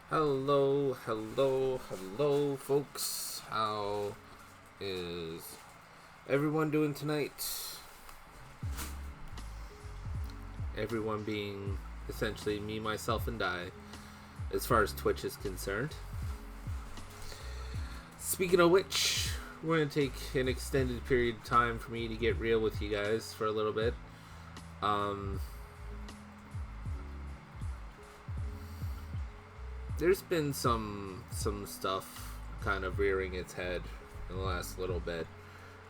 Hello, folks. How is everyone doing tonight? Everyone being essentially me, myself, and I, as far as Twitch is concerned. Speaking of which, we're going to take an extended period of time for me to get real with you guys for a little bit. There's been some stuff kind of rearing its head in the last little bit.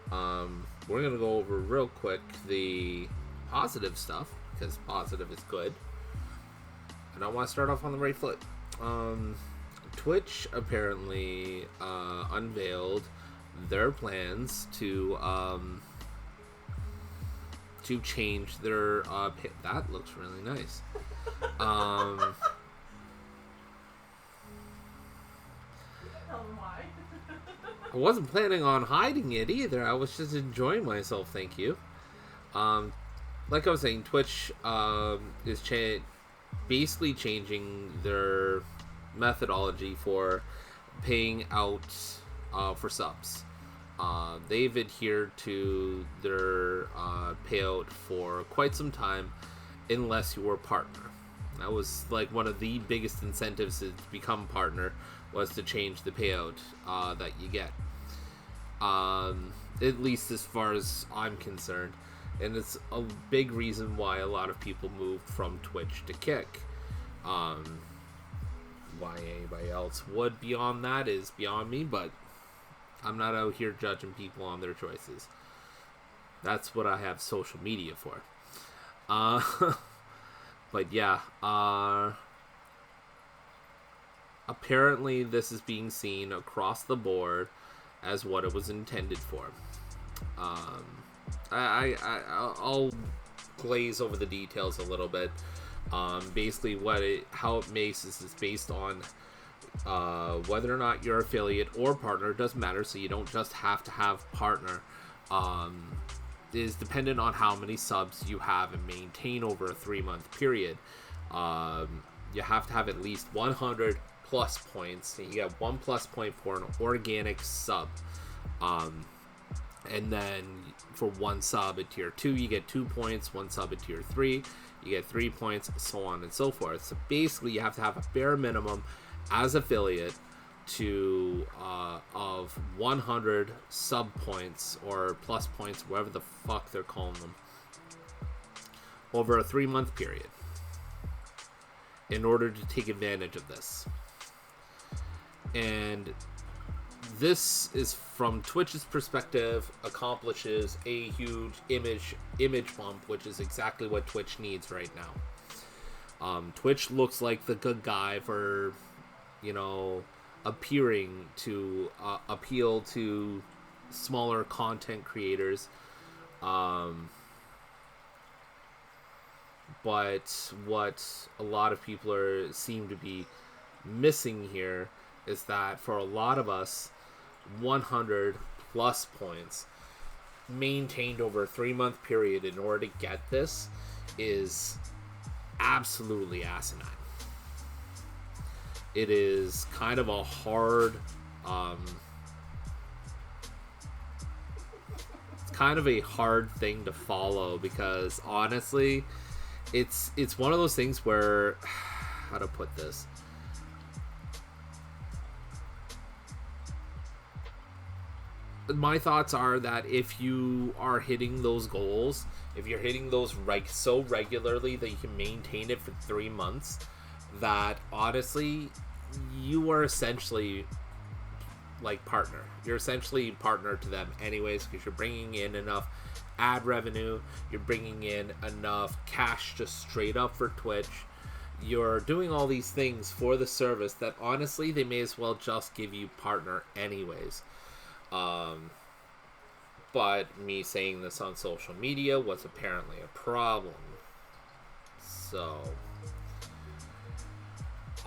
We're gonna go over real quick the positive stuff because positive is good, and I want to start off on the right foot. Twitch apparently unveiled their plans to change their that looks really nice. I wasn't planning on hiding it either. I was just enjoying myself. Thank you. Like I was saying, Twitch is basically changing their methodology for paying out for subs. They've adhered to their payout for quite some time, unless you were a partner. That was like one of the biggest incentives to become partner, was to change the payout that you get. At least as far as I'm concerned. And it's a big reason why a lot of people moved from Twitch to Kick. Why anybody else would beyond that is beyond me, but I'm not out here judging people on their choices. That's what I have social media for. But yeah, apparently this is being seen across the board as what it was intended for. I'll glaze over the details a little bit. Basically, how it makes is based on whether or not you're affiliate or partner. It doesn't matter, so you don't just have to have partner. Is dependent on how many subs you have and maintain over a 3-month period. You have to have at least 100 plus points. You get 1 plus point for an organic sub. And then for 1 sub at tier 2, you get 2 points. 1 sub at tier 3, you get 3 points, so on and so forth. So basically, you have to have a bare minimum as affiliate to of 100 sub points or plus points, whatever the fuck they're calling them, over a 3-month period in order to take advantage of this. And this is, from Twitch's perspective, accomplishes a huge image bump, which is exactly what Twitch needs right now. Twitch looks like the good guy for, appearing to appeal to smaller content creators. But what a lot of people seem to be missing here is that for a lot of us, 100 plus points maintained over a 3-month period in order to get this is absolutely asinine. It is kind of a hard thing to follow, because honestly it's one of those things where, how to put this, my thoughts are that if you are hitting those goals, if you're hitting those so regularly that you can maintain it for 3 months, that honestly you are essentially like partner. You're essentially partner to them anyways, because you're bringing in enough ad revenue, you're bringing in enough cash just straight up for Twitch. You're doing all these things for the service that honestly they may as well just give you partner anyways. But me saying this on social media was apparently a problem. So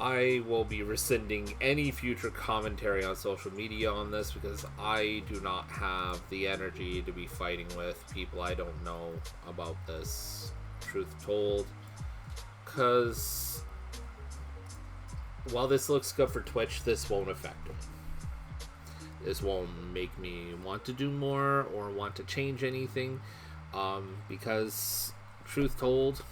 I will be rescinding any future commentary on social media on this, because I do not have the energy to be fighting with people I don't know about this, truth told. Because while this looks good for Twitch, this won't affect it. This won't make me want to do more or want to change anything, because, truth told,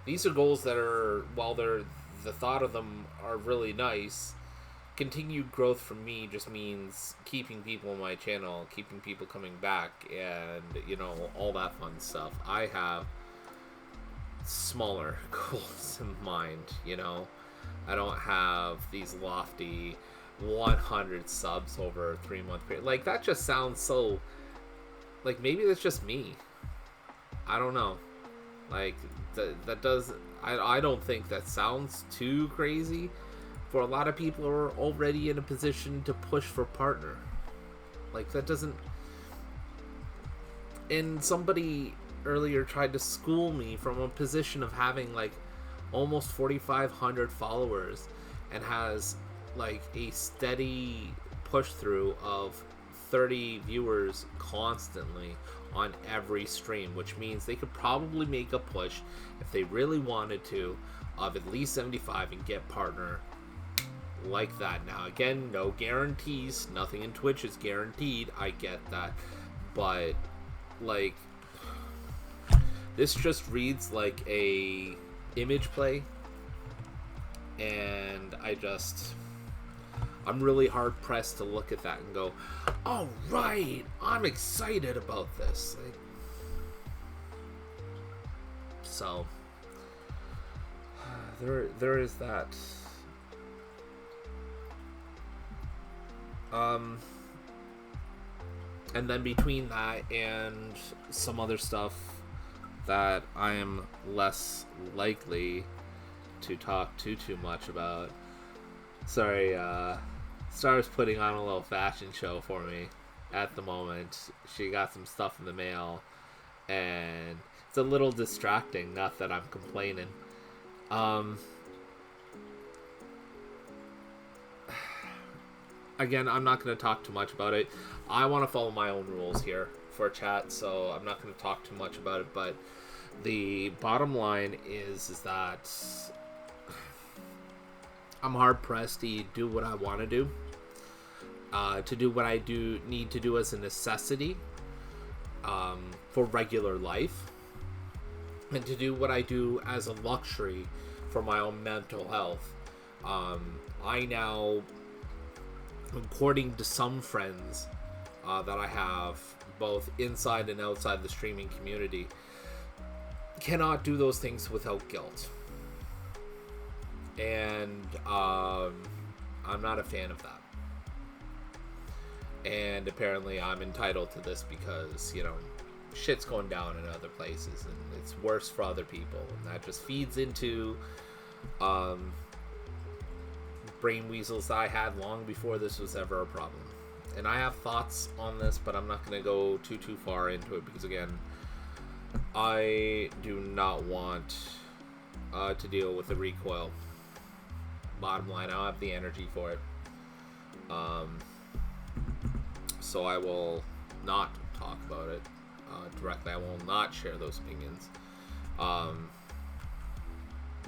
these are goals that are, while the thought of them are really nice, continued growth for me just means keeping people on my channel, keeping people coming back, and, you know, all that fun stuff. I have smaller goals in mind, you know. I don't have these lofty 100 subs over a 3-month period. Like, that just sounds so, like, maybe that's just me. I don't know. Like, that does, I don't think that sounds too crazy. For a lot of people who are already in a position to push for partner. Like, that doesn't... And somebody earlier tried to school me from a position of having, like, almost 4,500 followers and has, like, a steady push through of 30 viewers constantly on every stream, which means they could probably make a push if they really wanted to of at least 75 and get partner like that. Now, again, no guarantees. Nothing in Twitch is guaranteed. I get that. But, like, this just reads like a image play. And I'm really hard pressed to look at that and go, all right, I'm excited about this. Like, so, there is that. And then between that and some other stuff that I am less likely to talk too much about. Sorry, Star's putting on a little fashion show for me at the moment. She got some stuff in the mail, and it's a little distracting, not that I'm complaining. Again, I'm not going to talk too much about it. I want to follow my own rules here for chat, so I'm not going to talk too much about it, but the bottom line is that I'm hard pressed to do what I want to do what I need to do as a necessity for regular life, and to do what I do as a luxury for my own mental health. I now, according to some friends that I have, both inside and outside the streaming community, cannot do those things without guilt. And I'm not a fan of that. And apparently I'm entitled to this because, you know, shit's going down in other places and it's worse for other people. And that just feeds into brain weasels that I had long before this was ever a problem. And I have thoughts on this, but I'm not going to go too far into it because, again, I do not want to deal with the recoil. Bottom line, I don't have the energy for it. So I will not talk about it directly. I will not share those opinions.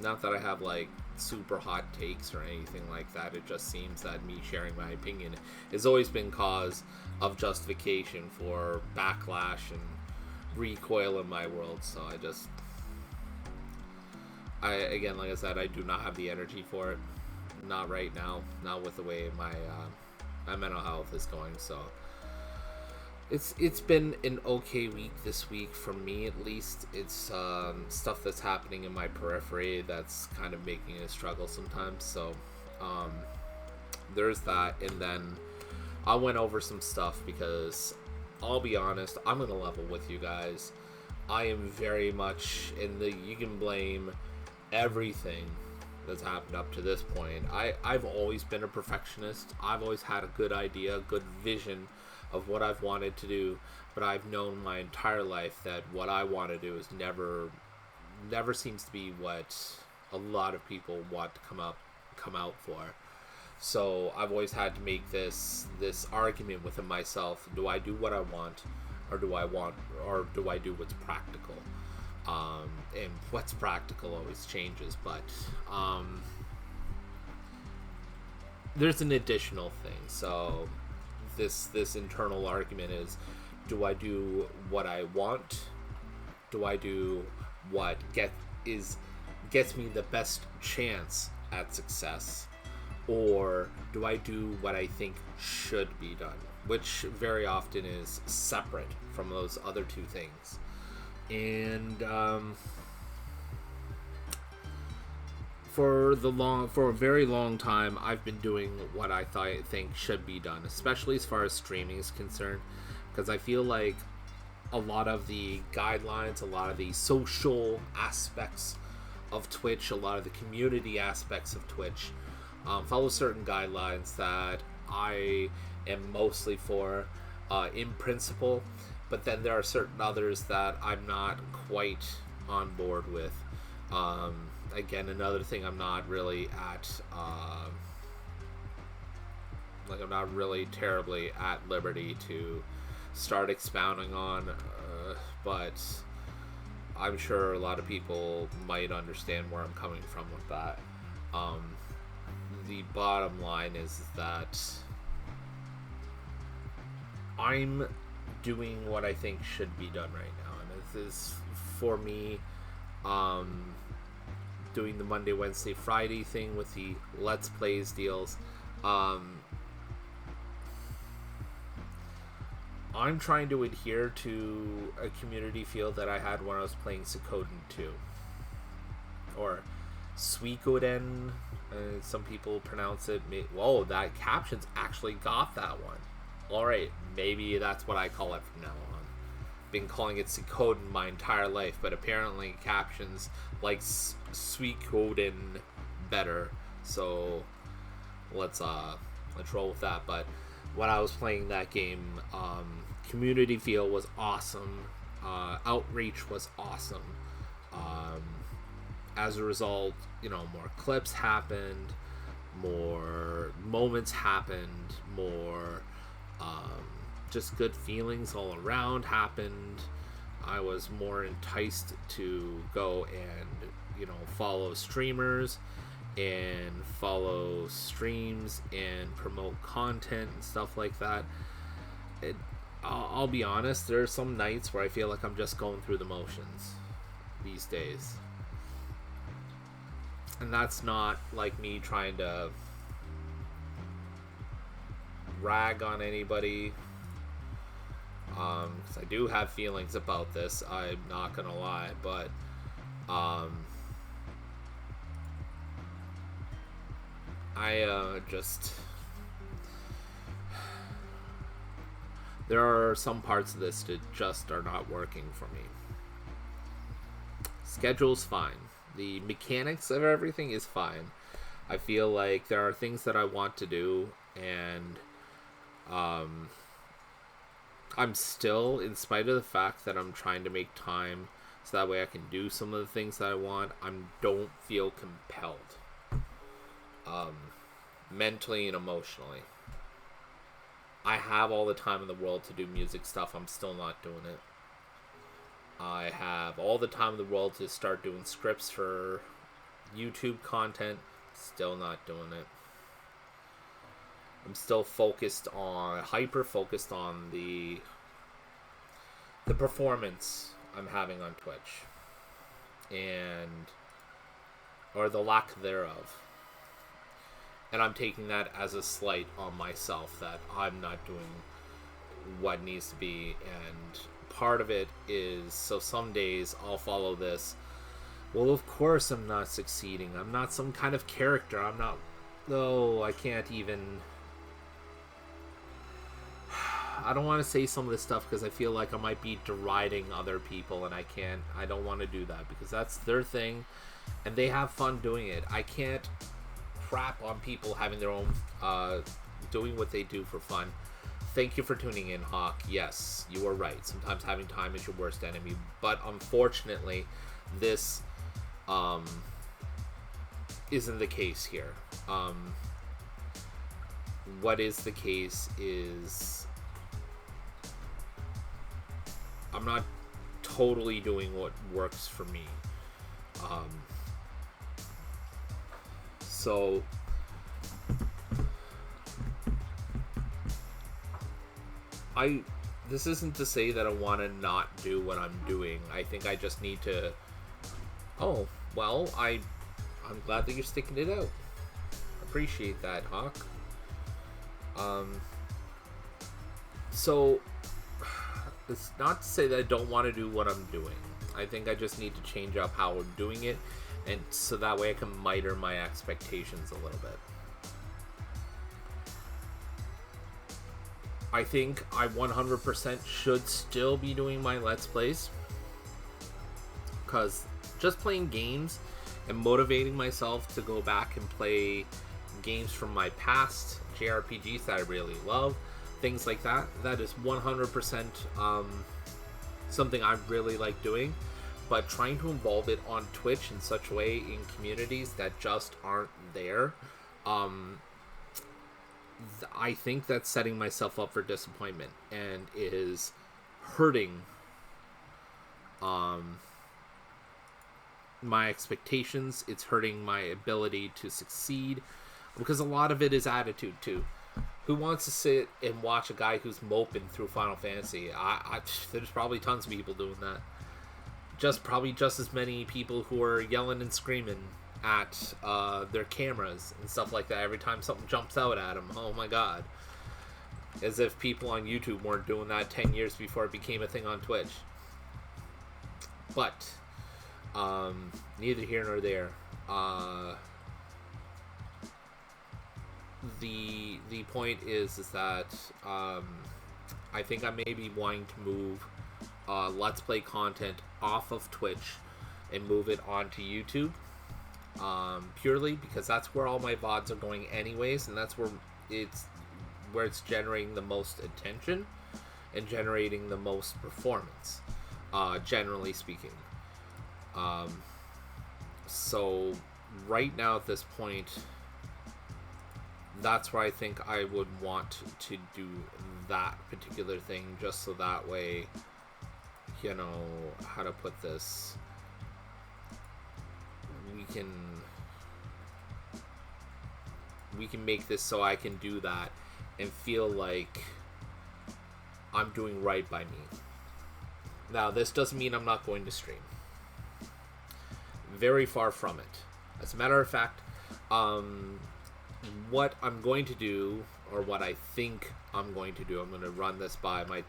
Not that I have, like, super hot takes or anything like that. It just seems that me sharing my opinion has always been cause of justification for backlash and recoil in my world. So again, like I said, I do not have the energy for it. Not right now. Not with the way my mental health is going. So it's been an okay week this week for me, at least. It's stuff that's happening in my periphery that's kind of making it a struggle sometimes. So there's that. And then I went over some stuff because I'll be honest, I'm gonna level with you guys. I am very much you can blame everything that's happened up to this point. I've always been a perfectionist. I've always had a good idea, a good vision of what I've wanted to do, but I've known my entire life that what I want to do is never seems to be what a lot of people want to come out for. So I've always had to make this argument within myself: do I do what I want, or do I do what's practical? And what's practical always changes, but there's an additional thing. So this internal argument is, do I do what I want? Do I do what gets me the best chance at success? Or do I do what I think should be done? Which very often is separate from those other two things. And for a very long time, I've been doing what I think should be done, especially as far as streaming is concerned, because I feel like a lot of the guidelines, a lot of the social aspects of Twitch, a lot of the community aspects of Twitch follow certain guidelines that I am mostly for in principle, but then there are certain others that I'm not quite on board with. Again, another thing I'm not really at, I'm not really terribly at liberty to start expounding on, but I'm sure a lot of people might understand where I'm coming from with that. The bottom line is that I'm doing what I think should be done right now, and this is for me doing the Monday, Wednesday, Friday thing with the Let's Plays deals. I'm trying to adhere to a community feel that I had when I was playing Suikoden 2, or Suikoden. Some people pronounce it. Whoa, that captions actually got that one. Alright, maybe that's what I call it from now on. Been calling it Suikoden my entire life, but apparently captions like Suikoden better. So let's roll with that. But when I was playing that game, community feel was awesome. Outreach was awesome. As a result, more clips happened, more moments happened, more just good feelings all around happened. I was more enticed to go and follow streamers and follow streams and promote content and stuff like that. I'll be honest, there are some nights where I feel like I'm just going through the motions these days. And that's not like me trying to rag on anybody, because I do have feelings about this, I'm not gonna lie, but there are some parts of this that just are not working for me. Schedule's fine. The mechanics of everything is fine. I feel like there are things that I want to do, and I'm still, in spite of the fact that I'm trying to make time so that way I can do some of the things that I want, I don't feel compelled, mentally and emotionally. I have all the time in the world to do music stuff. I'm still not doing it. I have all the time in the world to start doing scripts for YouTube content. Still not doing it. I'm still hyper focused on the performance I'm having on Twitch, or the lack thereof. And I'm taking that as a slight on myself, that I'm not doing what needs to be. And part of it is, so some days I'll follow this. Well, of course I'm not succeeding. I'm not some kind of character. I'm not. No, I can't even. I don't want to say some of this stuff because I feel like I might be deriding other people, and I don't want to do that because that's their thing and they have fun doing it. I can't crap on people having their own, doing what they do for fun. Thank you for tuning in, Hawk. Yes, you are right. Sometimes having time is your worst enemy, but unfortunately, this isn't the case here. What is the case is I'm not totally doing what works for me. So I this isn't to say that I want to not do what I'm doing. I think I just need to. Oh well, I'm glad that you're sticking it out. Appreciate that, Hawk. So it's not to say that I don't want to do what I'm doing. I think I just need to change up how I'm doing it, and so that way I can miter my expectations a little bit. I think I 100% should still be doing my Let's Plays, because just playing games and motivating myself to go back and play games from my past, JRPGs that I really love, things like that, that is 100% something I really like doing. But trying to involve it on Twitch in such a way in communities that just aren't there, I think that's setting myself up for disappointment and is hurting my expectations. It's hurting my ability to succeed, because a lot of it is attitude too. Who wants to sit and watch a guy who's moping through Final Fantasy? There's probably tons of people doing that. Probably just as many people who are yelling and screaming at their cameras and stuff like that every time something jumps out at them. Oh my god. As if people on YouTube weren't doing that 10 years before it became a thing on Twitch. But neither here nor there. The point is that I think I may be wanting to move Let's Play content off of Twitch and move it onto YouTube, purely because that's where all my VODs are going anyways, and that's where it's generating the most attention and generating the most performance, generally speaking. So right now at this point, that's where I think I would want to do that particular thing, just so that way, you know, how to put this, we can make this so I can do that and feel like I'm doing right by me. Now, this doesn't mean I'm not going to stream. Very far from it. As a matter of fact, what I'm going to do, or what I think I'm going to do, I'm going to run this by my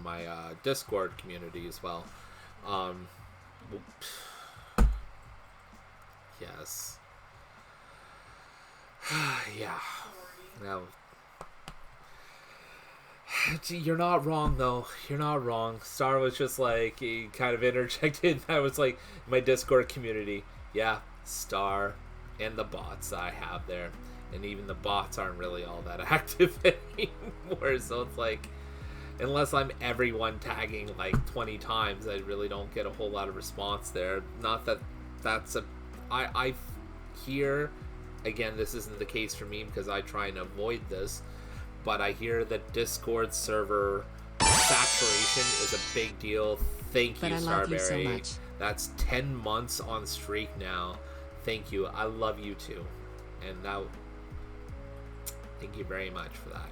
my Discord community as well. Yes. Yeah. Now, you're not wrong, though. You're not wrong. Star was just like, he kind of interjected. I was like, my Discord community. Yeah, Star and the bots I have there. And even the bots aren't really all that active anymore. So it's like, unless I'm everyone tagging like 20 times, I really don't get a whole lot of response there. Not that that's I hear, again, this isn't the case for me because I try and avoid this, but I hear that Discord server saturation is a big deal. Thank you, Starberry. So that's 10 months on streak now. Thank you. I love you too. And now, thank you very much for that.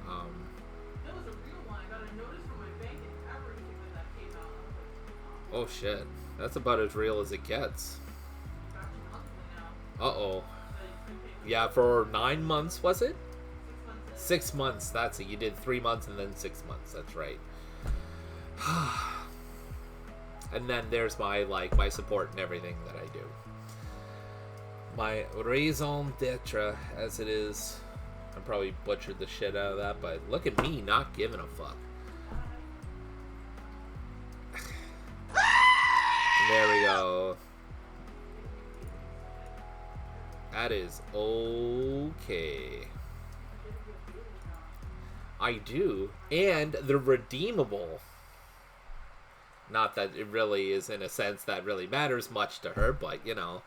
That was a real one. I got a notice from my bank and everything that came out. Oh shit. That's about as real as it gets. Uh-oh. Yeah, for 9 months, was it? 6 months. That's it. You did 3 months and then 6 months. That's right. And then there's my support and everything that I do. My raison d'etre, as it is. I probably butchered the shit out of that, but look at me not giving a fuck. There we go. That is okay. I do. And they're redeemable. Not that it really is in a sense that really matters much to her, but you know.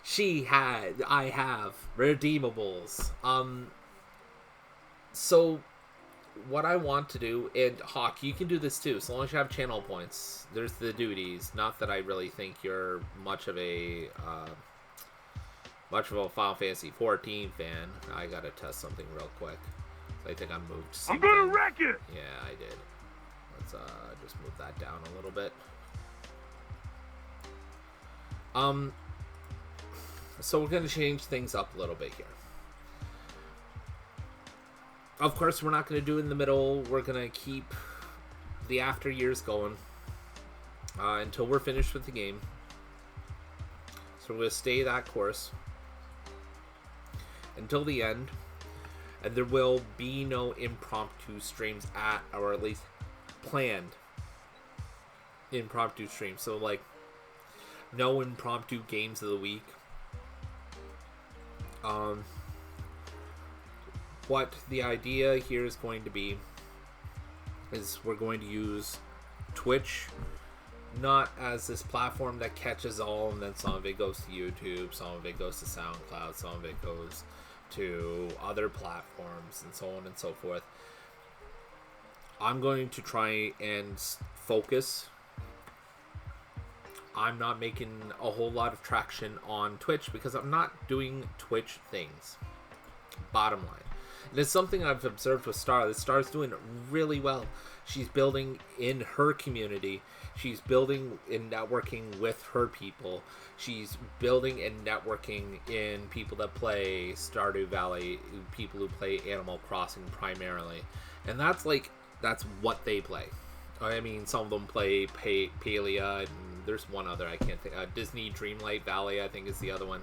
I have redeemables. So what I want to do, and Hawk, you can do this too, so long as you have channel points. There's the duties. Not that I really think you're much of a Final Fantasy 14 fan. I gotta test something real quick. I think I moved I'm something. gonna wreck it! Yeah, I did. Let's just move that down a little bit. So we're gonna change things up a little bit here. Of course, we're not gonna do it in the middle. We're gonna keep the after years going until we're finished with the game. So we're gonna stay that course until the end, and there will be no impromptu streams or at least planned impromptu streams. So like, no impromptu games of the week. What the idea here is going to be is we're going to use Twitch not as this platform that catches all and then some of it goes to YouTube, some of it goes to SoundCloud, some of it goes to other platforms, and so on and so forth. I'm going to try and focus. I'm not making a whole lot of traction on Twitch because I'm not doing Twitch things. Bottom line. And it's something I've observed with Star. That Star's doing really well. She's building in her community. She's building in networking with her people. She's building and networking in people that play Stardew Valley, people who play Animal Crossing primarily. And that's what they play. I mean, some of them play Palia, and there's one other I can't think. Disney Dreamlight Valley, I think, is the other one.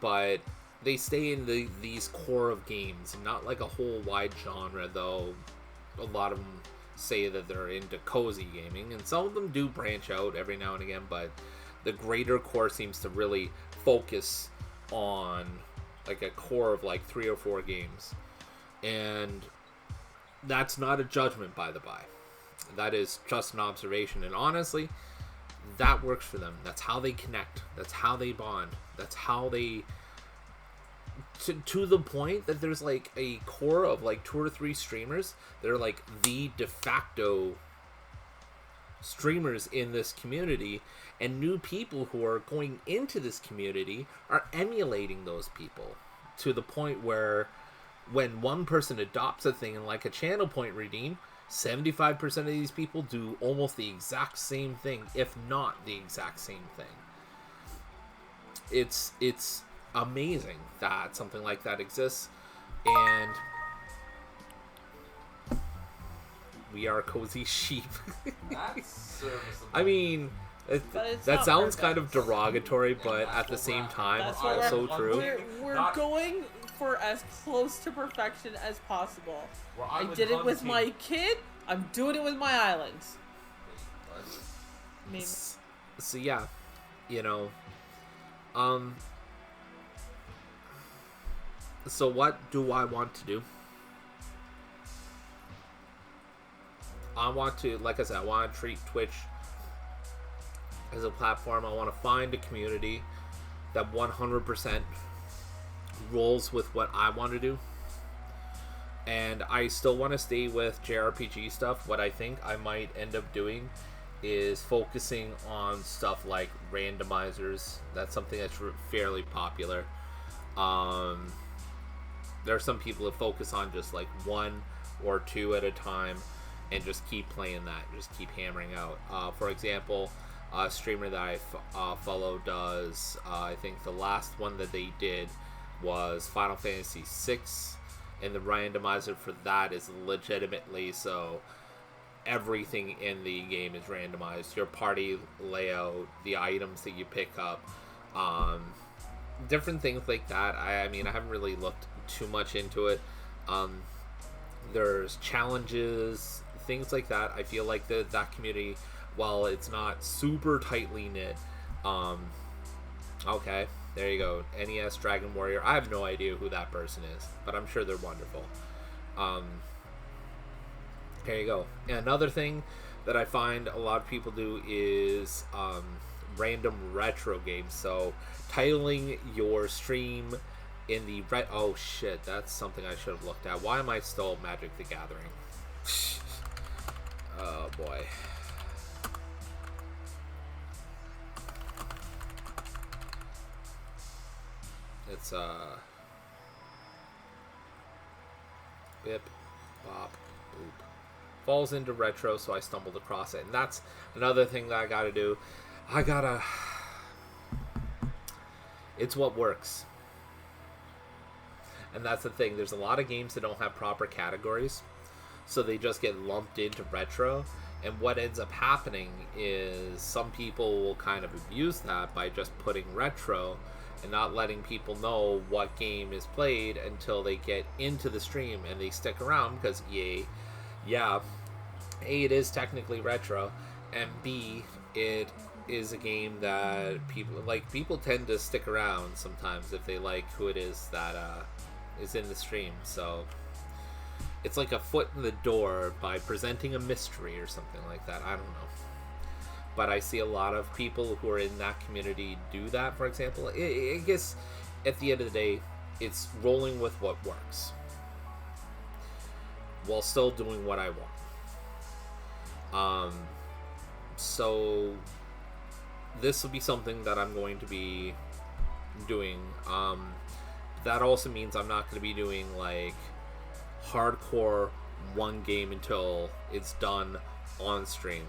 But they stay in these core of games, not like a whole wide genre, though a lot of them say that they're into cozy gaming, and some of them do branch out every now and again, but the greater core seems to really focus on like a core of like 3 or 4 games. And that's not a judgment, by the by. That is just an observation, and honestly, that works for them. That's how they connect. That's how they bond. That's how they... To the point that there's like a core of like 2 or 3 streamers that are like the de facto streamers in this community, and new people who are going into this community are emulating those people to the point where when one person adopts a thing and like a channel point redeem, 75% of these people do almost the exact same thing, if not the exact same thing. It's amazing that something like that exists, and we are cozy sheep. That's serviceable. I mean, that sounds kind of derogatory, but at the same time, That's also what true. We're Not- going for as close to perfection as possible. Where I would did it hunt with him. my kid. I'm doing it with my islands. I mean, So yeah, you know, so what do I want to do? I want to, like I said, I want to treat Twitch as a platform. I want to find a community that 100% rolls with what I want to do. And I still want to stay with JRPG stuff. What I think I might end up doing is focusing on stuff like randomizers. That's something that's fairly popular. There are some people that focus on just like 1 or 2 at a time and just keep playing that, just keep hammering out. For example, a streamer that I follow does, I think the last one that they did was Final Fantasy VI, and the randomizer for that is legitimately so everything in the game is randomized. Your party layout, the items that you pick up, different things like that. I mean, I haven't really looked too much into it. There's challenges, things like that. I feel like that community, while it's not super tightly knit, okay, there you go, NES Dragon Warrior. I have no idea who that person is, but I'm sure they're wonderful. There you go. And another thing that I find a lot of people do is random retro games. So titling your stream in the oh shit, that's something I should have looked at. Why am I still Magic the Gathering? Oh boy. It's Bip, bop, boop. Falls into retro, so I stumbled across it. And that's another thing that I gotta do. It's what works. And that's the thing. There's a lot of games that don't have proper categories, so they just get lumped into retro. And what ends up happening is some people will kind of abuse that by just putting retro and not letting people know what game is played until they get into the stream and they stick around because A, it is technically retro, and B, it is a game that people tend to stick around sometimes if they like who it is that is in the stream. So it's like a foot in the door by presenting a mystery or something like that. I don't know. But I see a lot of people who are in that community do that, for example. I guess at the end of the day, it's rolling with what works while still doing what I want. So this will be something that I'm going to be doing. That also means I'm not going to be doing like hardcore one game until it's done on stream.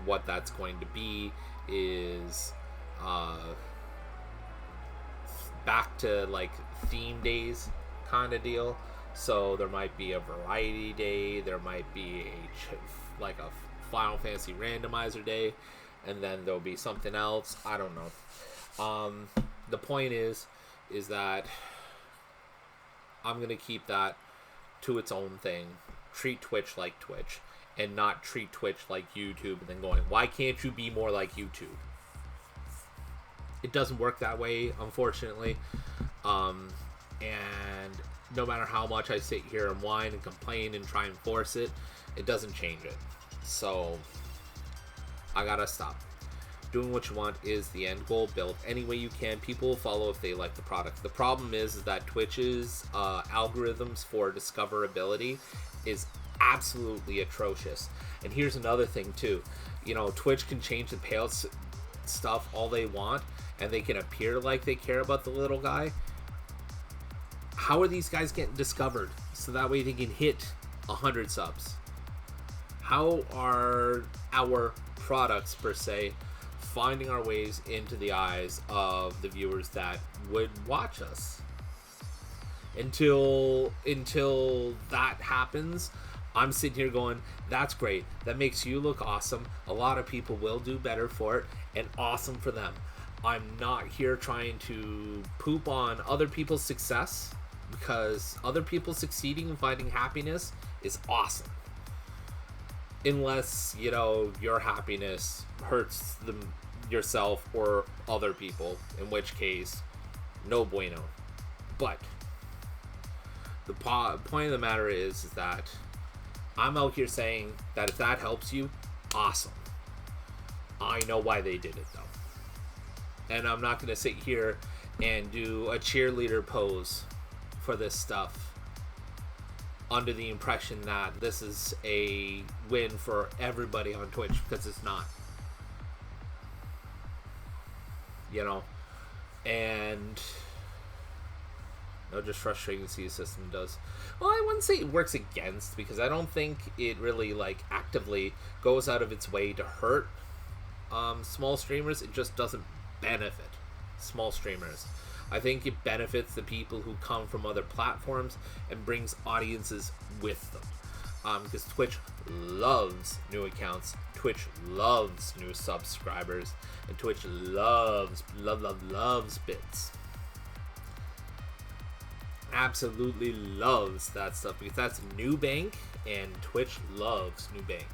What that's going to be is back to like theme days kind of deal. So there might be a variety day, there might be like a Final Fantasy randomizer day, and then there'll be something else. I don't know. The point is that I'm gonna keep that to its own thing. Treat Twitch like Twitch, and not treat Twitch like YouTube and then going, why can't you be more like YouTube? It doesn't work that way, unfortunately. And no matter how much I sit here and whine and complain and try and force it, it doesn't change it. So I gotta stop. Doing what you want is the end goal. Build any way you can. People will follow if they like the product. The problem is that Twitch's algorithms for discoverability is absolutely atrocious. And here's another thing too. You know, Twitch can change the payout stuff all they want, and they can appear like they care about the little guy. How are these guys getting discovered so that way they can hit 100 subs? How are our products per se finding our ways into the eyes of the viewers that would watch us? Until that happens, I'm sitting here going, that's great. That makes you look awesome. A lot of people will do better for it, and awesome for them. I'm not here trying to poop on other people's success, because other people succeeding and finding happiness is awesome. Unless, you know, your happiness hurts yourself or other people, in which case, no bueno. But the point of the matter is that I'm out here saying that if that helps you, awesome. I know why they did it, though. And I'm not going to sit here and do a cheerleader pose for this stuff under the impression that this is a win for everybody on Twitch, because it's not. You know? And no, just frustrating to see the system does. Well, I wouldn't say it works against, because I don't think it really like actively goes out of its way to hurt small streamers. It just doesn't benefit small streamers. I think it benefits the people who come from other platforms and brings audiences with them. Because Twitch loves new accounts, Twitch loves new subscribers, and Twitch loves bits. Absolutely loves that stuff, because that's new bank, and Twitch loves new bank.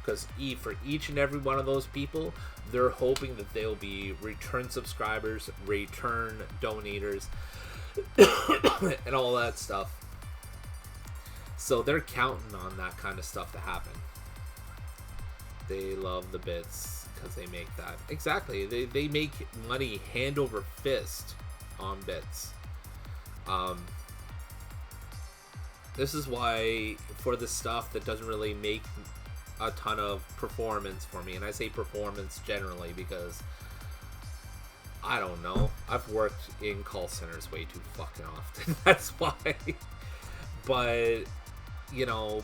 Because for each and every one of those people, they're hoping that they'll be return subscribers, return donators, and all that stuff. So they're counting on that kind of stuff to happen. They love the bits because they make that. Exactly. They make money hand over fist on bits. This is why, for the stuff that doesn't really make a ton of performance for me, and I say performance generally because I don't know, I've worked in call centers way too fucking often. That's why. But, you know,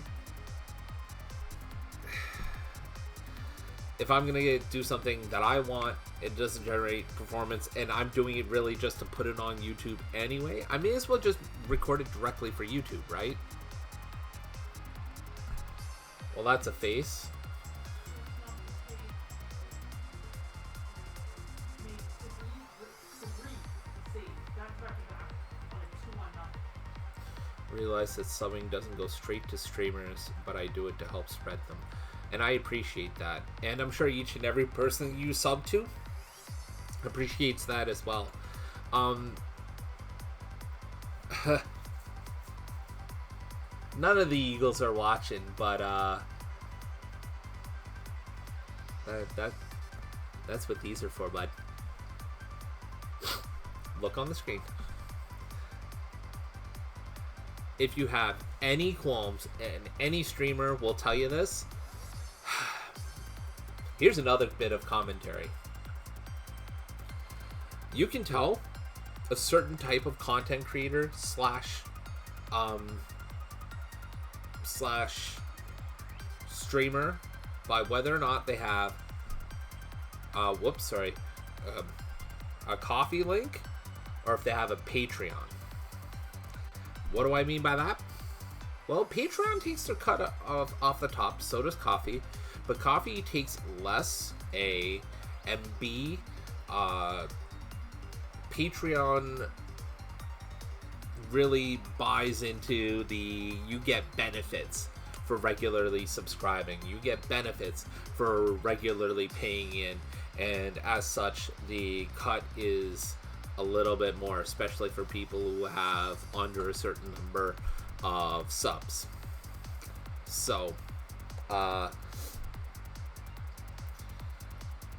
if I'm gonna do something that I want, it doesn't generate performance, and I'm doing it really just to put it on YouTube anyway, I may as well just record it directly for YouTube, right? Well, that's a face. Realize that subbing doesn't go straight to streamers, but I do it to help spread them. And I appreciate that. And I'm sure each and every person you sub to appreciates that as well. None of the Eagles are watching, but that's what these are for, bud. Look on the screen. If you have any qualms, and any streamer will tell you this, here's another bit of commentary. You can tell a certain type of content creator slash streamer by whether or not they have a Ko-fi link, or if they have a Patreon. What do I mean by that? Well, Patreon takes their cut off the top, so does Ko-fi, but Ko-fi takes less, A, and B, Patreon really buys into the you get benefits for regularly subscribing, you get benefits for regularly paying in, and as such, the cut is a little bit more, especially for people who have under a certain number of subs. So,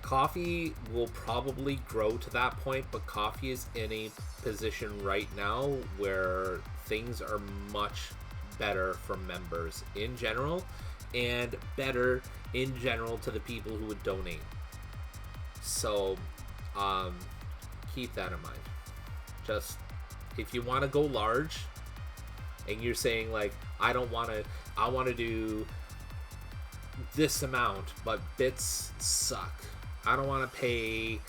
Ko-fi will probably grow to that point, but Ko-fi is in a position right now where things are much better for members in general, and better in general to the people who would donate. So, keep that in mind. Just, if you want to go large, and you're saying like, I want to do this amount, but bits suck. I don't want to pay.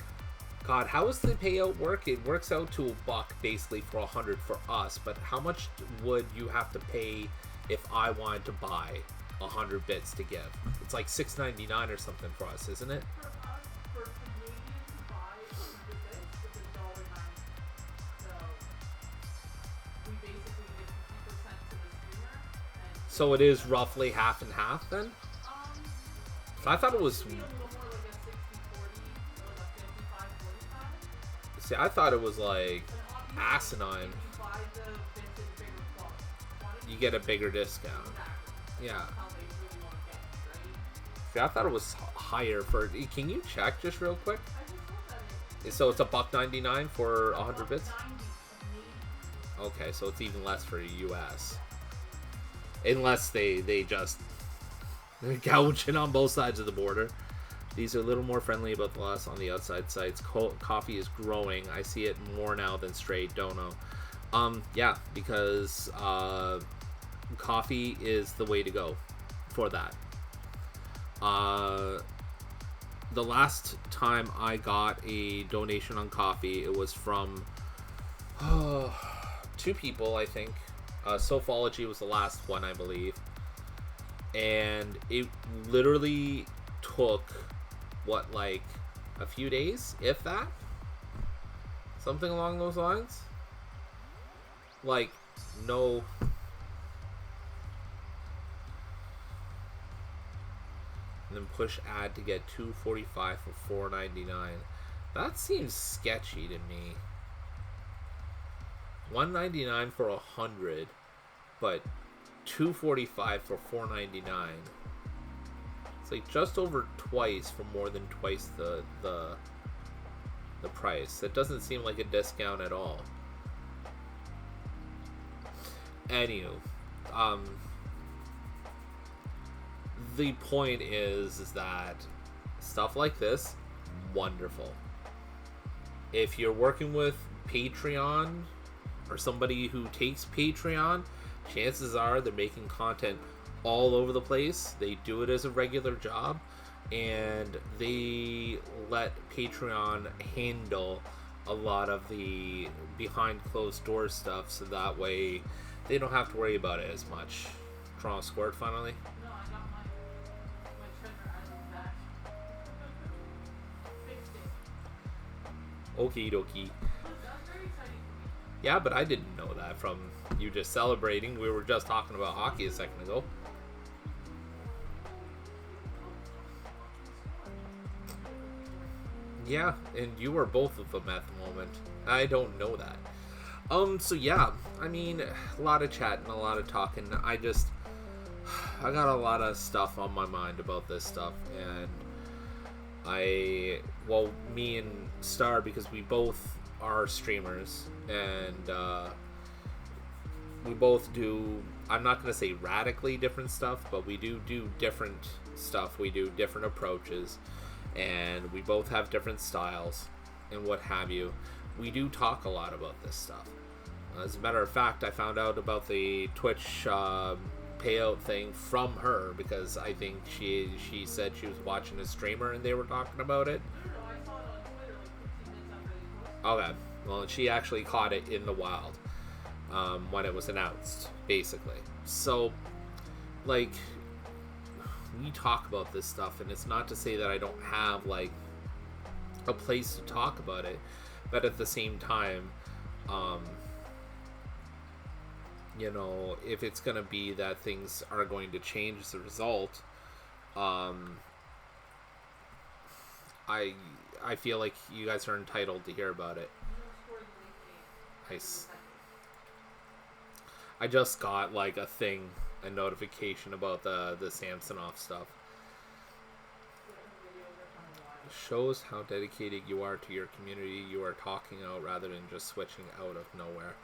God, how does the payout work? It works out to $1 basically for 100 for us, but how much would you have to pay if I wanted to buy 100 bits to give? It's like $6.99 or something for us, isn't it? For us, for Canadians to buy 100 bits, it's $1.90. So we basically give 50% to the streamer. And So it is roughly half and half then? I thought it was. be a little more like a 60-40 or like a 55-45. See, I thought it was like And obviously, asinine. if you buy the bits in bigger quantity, You get a bigger discount. exactly. Yeah. That's how they really want to get it, right? See, I thought it was higher for. Can you check just real quick? I just looked at it. So it's $1.99 for 100 bits. 90 Canadian. Okay, so it's even less for US. Unless they just gouging on both sides of the border. These are a little more friendly about the loss on the outside sites. Ko-fi is growing. I see it more now than straight. Don't know. Yeah, because Ko-fi is the way to go for that. The last time I got a donation on Ko-fi, it was from two people, I think. Sophology was the last one, I believe. And it literally took, what, like a few days, if that? Something along those lines? Like, no. And then push add to get $2.45 for $4.99. That seems sketchy to me. $1.99 for 100, but $2.45 for $4.99. It's like just over twice for more than twice the price. That doesn't seem like a discount at all. Anywho, the point is that stuff like this, wonderful. If you're working with Patreon or somebody who takes Patreon, chances are they're making content all over the place. They do it as a regular job, and they let Patreon handle a lot of the behind closed door stuff, so that way they don't have to worry about it as much. Toronto scored finally. No, I got my trimmer out of the back. Fixed it. Okie dokie. That's very exciting for me. Yeah, but I didn't know that from you just celebrating. We were just talking about hockey a second ago. Yeah, and you were both of them at the moment. I don't know that. So yeah, I mean, a lot of chatting, a lot of talking. I got a lot of stuff on my mind about this stuff, and me and Star, because we both are streamers, and we both do, I'm not going to say radically different stuff, but we do different stuff. We do different approaches, and we both have different styles and what have you. We do talk a lot about this stuff. As a matter of fact, I found out about the Twitch payout thing from her, because I think she said she was watching a streamer and they were talking about it. No, I saw it on Twitter like 15 minutes after they posted. Okay, well, she actually caught it in the wild when it was announced, basically. So, like, we talk about this stuff, and it's not to say that I don't have, like, a place to talk about it, but at the same time, you know, if it's going to be that things are going to change as a result, I feel like you guys are entitled to hear about it. Nice. I just got like a notification about the Samsonov stuff. Shows how dedicated you are to your community. You are talking out rather than just switching out of nowhere.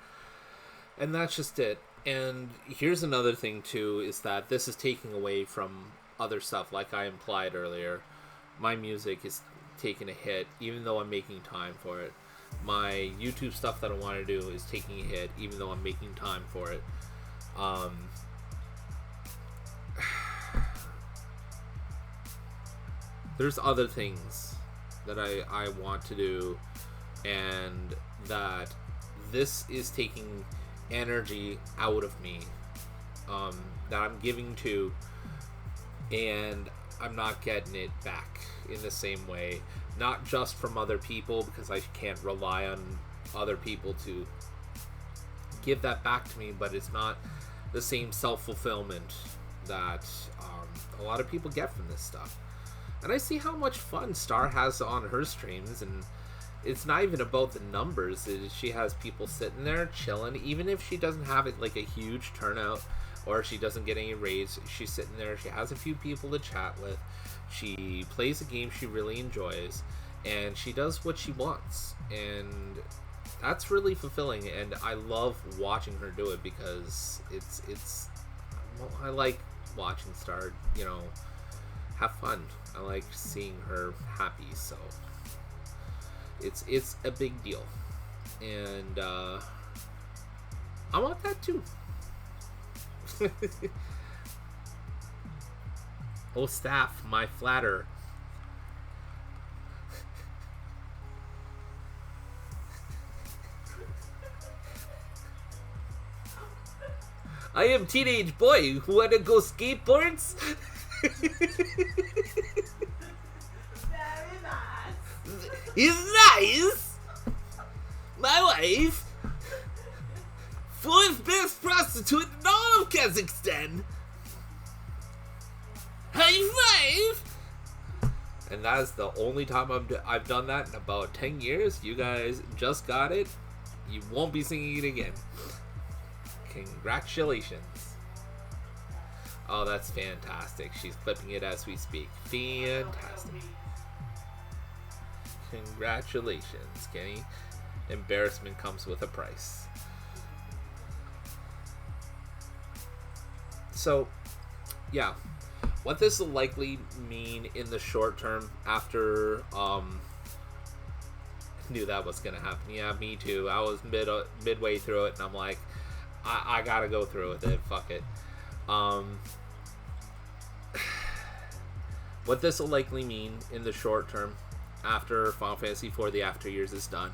And that's just it. And here's another thing too, is that this is taking away from other stuff. Like I implied earlier, my music is taking a hit even though I'm making time for it. My YouTube stuff that I want to do is taking a hit even though I'm making time for it. There's other things that I want to do, and that this is taking energy out of me, that I'm giving to, and I'm not getting it back in the same way. Not just from other people, because I can't rely on other people to give that back to me, but it's not the same self-fulfillment that a lot of people get from this stuff. And I see how much fun Star has on her streams, and it's not even about the numbers. She has people sitting there chilling, even if she doesn't have it like a huge turnout, or she doesn't get any raids. She's sitting there, she has a few people to chat with, she plays a game she really enjoys, and she does what she wants, and that's really fulfilling. And I love watching her do it, because it's well, I like watching Star, you know, have fun. I like seeing her happy, so it's a big deal, and I want that too. Oh, staff, my flatter. I am teenage boy who wanna go skateboards. Very nice. It's nice. My wife, fourth best prostitute in all of Kazakhstan. High five! And that is the only time I've done that in about 10 years. You guys just got it. You won't be singing it again. Congratulations. Oh, that's fantastic. She's clipping it as we speak. Fantastic. Congratulations, Kenny. Embarrassment comes with a price. So, yeah. What this will likely mean in the short term after, knew that was going to happen. Yeah, me too. I was midway through it, and I'm like, I gotta go through with it. Fuck it. Um, what this will likely mean in the short term, after Final Fantasy IV: The After Years is done,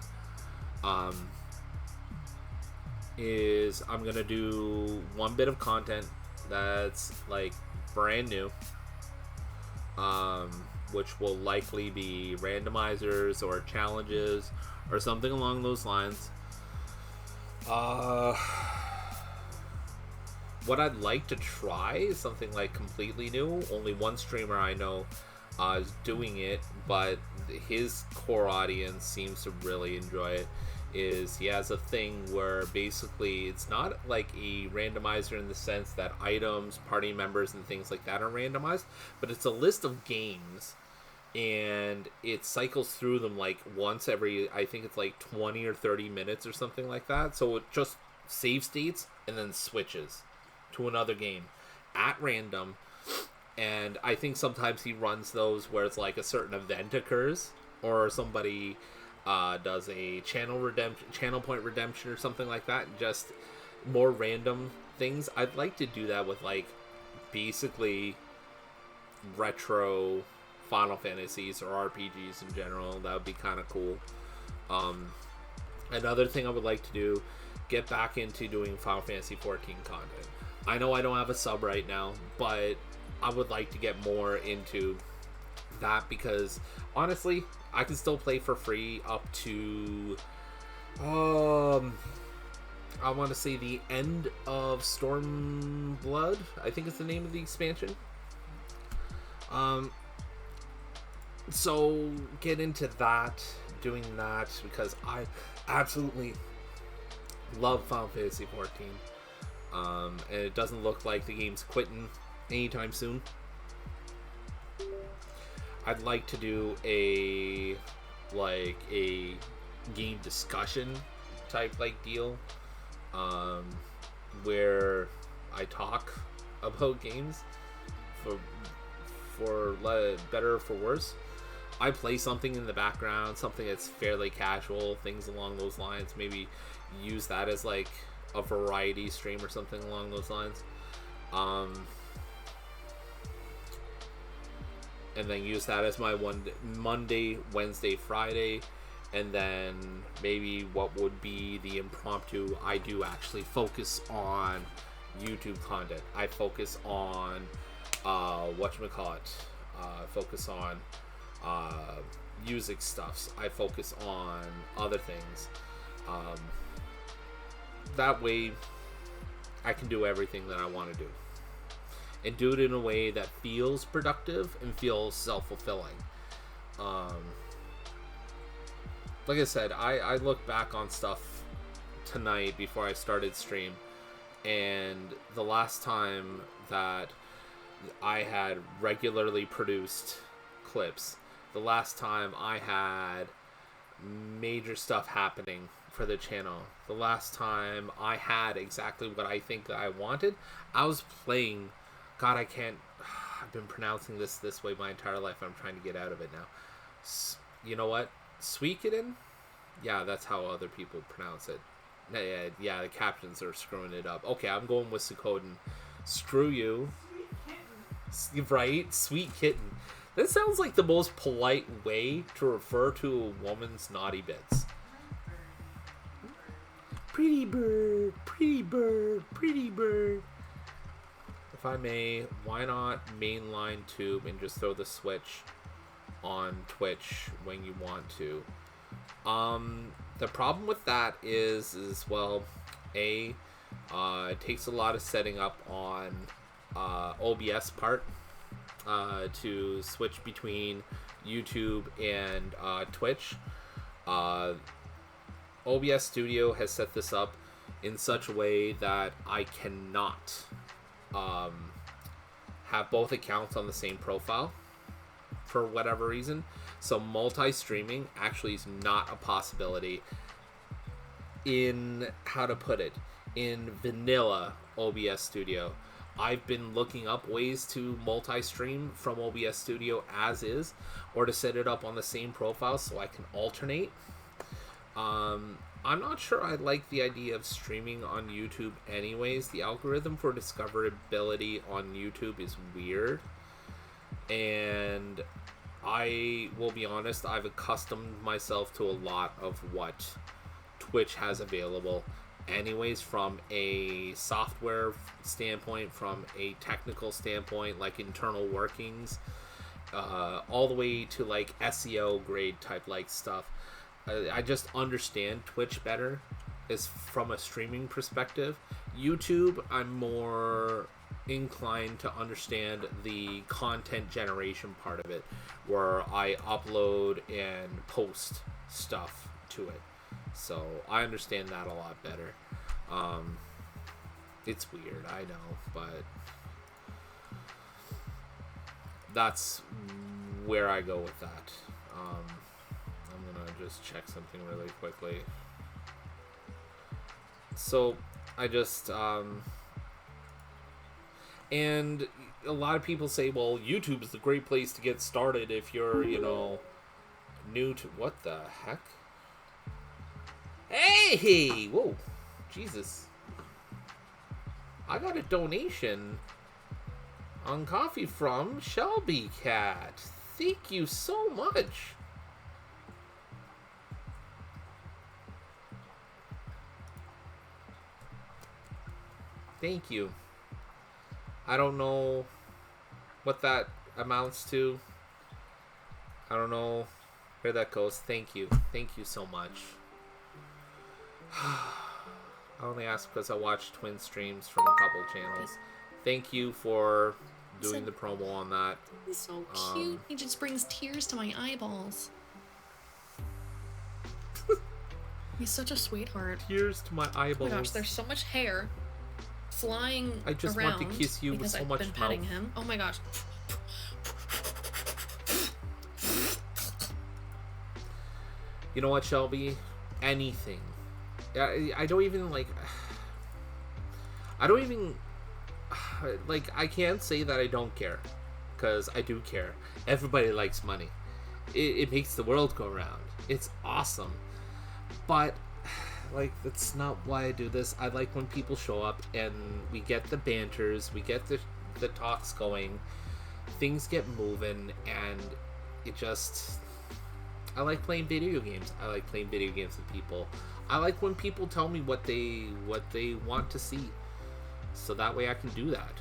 is I'm gonna do one bit of content that's like brand new, which will likely be randomizers or challenges or something along those lines. What I'd like to try is something like completely new. Only one streamer I know is doing it, but his core audience seems to really enjoy it. Is he has a thing where basically it's not like a randomizer in the sense that items, party members, and things like that are randomized, but it's a list of games, and it cycles through them like once every, I think it's like 20 or 30 minutes or something like that. So it just save states and then switches to another game at random. And I think sometimes he runs those where it's like a certain event occurs, or somebody does a channel point redemption or something like that. Just more random things. I'd like to do that with like basically retro Final Fantasies or RPGs in general. That would be kind of cool. Another thing I would like to do, get back into doing Final Fantasy 14 content. I know I don't have a sub right now, but I would like to get more into that, because honestly, I can still play for free up to I want to say the end of Stormblood, I think is the name of the expansion. So get into that, doing that, because I absolutely love Final Fantasy 14. And it doesn't look like the game's quitting anytime soon. I'd like to do a game discussion type like deal, where I talk about games for better or for worse. I play something in the background, something that's fairly casual, things along those lines. Maybe use that as like a variety stream or something along those lines. And then use that as my Monday, Wednesday, Friday, and then maybe what would be the impromptu. I do actually focus on YouTube content. I focus on focus on music stuffs. I focus on other things. That way I can do everything that I want to do, and do it in a way that feels productive and feels self-fulfilling. Like I said, I look back on stuff tonight before I started stream, and the last time that I had regularly produced clips, the last time I had major stuff happening for the channel, the last time I had exactly what I think that I wanted, I was playing, God, I've been pronouncing this way my entire life. I'm trying to get out of it now. You know what? Suikoden? Yeah, that's how other people pronounce it. Yeah, the captions are screwing it up. Okay, I'm going with Suikoden. Screw you. Right? Sweet kitten. That sounds like the most polite way to refer to a woman's naughty bits. Pretty bird, pretty bird, pretty bird. If I may, why not mainline tube and just throw the Switch on Twitch when you want to? The problem with that is well, it takes a lot of setting up on OBS part to switch between YouTube and Twitch. OBS Studio has set this up in such a way that I cannot have both accounts on the same profile for whatever reason. So multi-streaming actually is not a possibility in, how to put it, in vanilla OBS Studio. I've been looking up ways to multi-stream from OBS Studio as is, or to set it up on the same profile so I can alternate. I'm not sure I like the idea of streaming on YouTube anyways. The algorithm for discoverability on YouTube is weird. And I will be honest, I've accustomed myself to a lot of what Twitch has available anyways, from a software standpoint, from a technical standpoint, like internal workings, all the way to like SEO grade type like stuff. I just understand Twitch better is from a streaming perspective. YouTube, I'm more inclined to understand the content generation part of it, where I upload and post stuff to it. So I understand that a lot better. It's weird, I know, but that's where I go with that. I'm gonna just check something really quickly. So I just and a lot of people say, well, YouTube is a great place to get started if you're, new to... What the heck? Hey! Whoa. Jesus. I got a donation on coffee from Shelby Cat. Thank you so much. Thank you. I don't know what that amounts to. I don't know where that goes. Thank you. Thank you so much. I only ask because I watch twin streams from a couple channels. Thank you for doing the promo on that. He's so cute. He just brings tears to my eyeballs. He's such a sweetheart. Tears to my eyeballs. Oh my gosh, there's so much hair flying I just around want to kiss you with so much because I've been petting mouth. him. Oh my gosh. You know what, Shelby? Anything. I don't even like... I don't even... Like, I can't say that I don't care. Because I do care. Everybody likes money. It makes the world go round. It's awesome. But... like, that's not why I do this. I like when people show up and we get the banters, we get the talks going, things get moving, and it just... I like playing video games. I like playing video games with people. I like when people tell me what they want to see, so that way I can do that.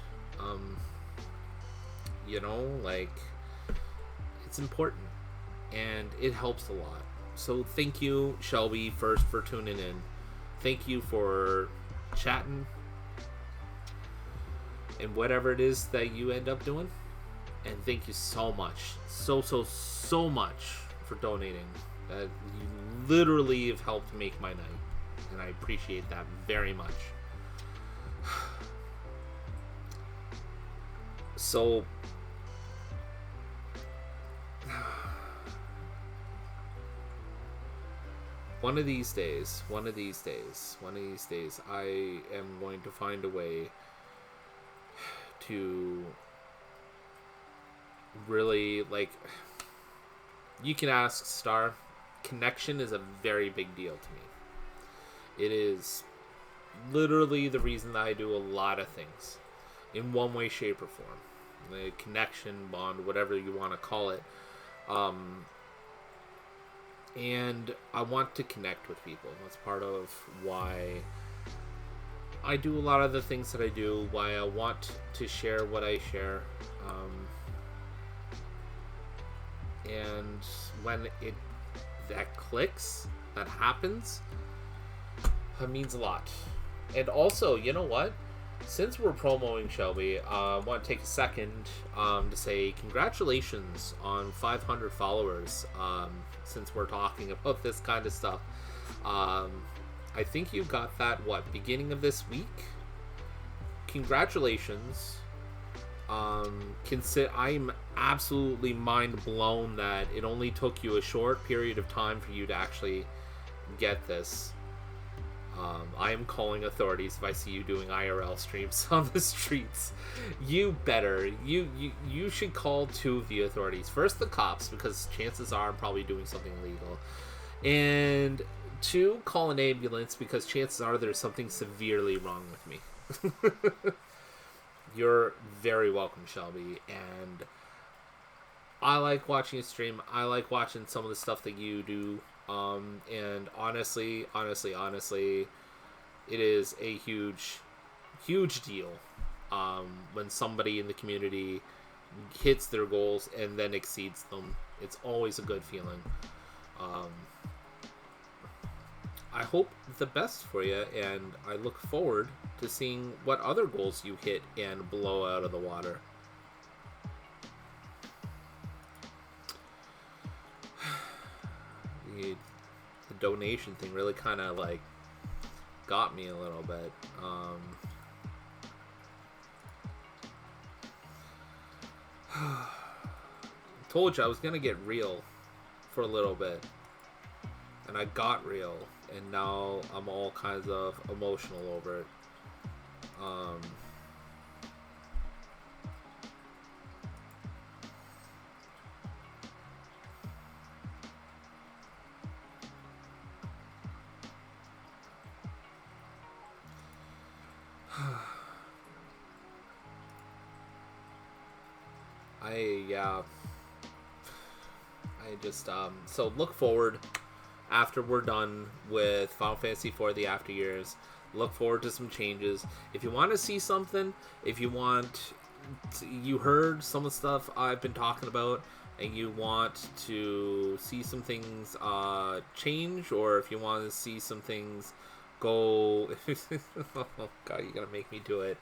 Like, it's important, and it helps a lot. So thank you, Shelby, first for tuning in. Thank you for chatting and whatever it is that you end up doing. And thank you so much, so much for donating. You literally have helped make my night, and I appreciate that very much. So one of these days, I am going to find a way to really, like, you can ask Star. Connection is a very big deal to me. It is literally the reason that I do a lot of things in one way, shape, or form. The connection, bond, whatever you want to call it. And I want to connect with people. That's part of why I do a lot of the things that I do, why I want to share what I share. And when that clicks, that happens, that means a lot. And also, you know what? Since we're promoting Shelby, I want to take a second to say congratulations on 500 followers. Since we're talking about this kind of stuff, I think you got that, beginning of this week? Congratulations. I'm absolutely mind blown that it only took you a short period of time for you to actually get this. I am calling authorities if I see you doing IRL streams on the streets. You better. You should call two of the authorities. First, the cops, because chances are I'm probably doing something illegal. And 2, call an ambulance because chances are there's something severely wrong with me. You're very welcome, Shelby. And I like watching you stream. I like watching some of the stuff that you do. And honestly, it is a huge deal when somebody in the community hits their goals and then exceeds them. It's always a good feeling. I hope the best for you, and I look forward to seeing what other goals you hit and blow out of the water. The donation thing really kind of like got me a little bit. Told you I was gonna get real for a little bit, and I got real, and now I'm all kinds of emotional over it. I just so look forward after we're done with Final Fantasy IV the After Years. Look forward to some changes. If you want to see something, if you want you heard some of the stuff I've been talking about and you want to see some things change, or if you want to see some things go oh god, you're gonna make me do it.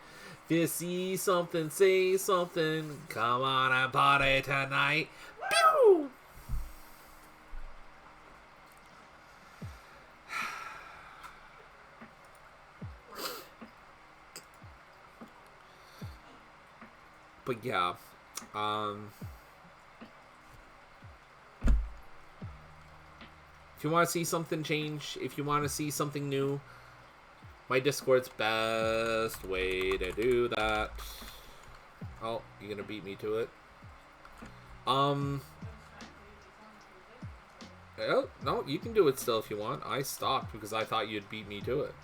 If you see something, say something. Come on and party tonight. Pew! But yeah, if you want to see something change, if you want to see something new, my Discord's best way to do that. Oh, you're gonna beat me to it. Oh, no, you can do it still if you want. I stopped because I thought you'd beat me to it.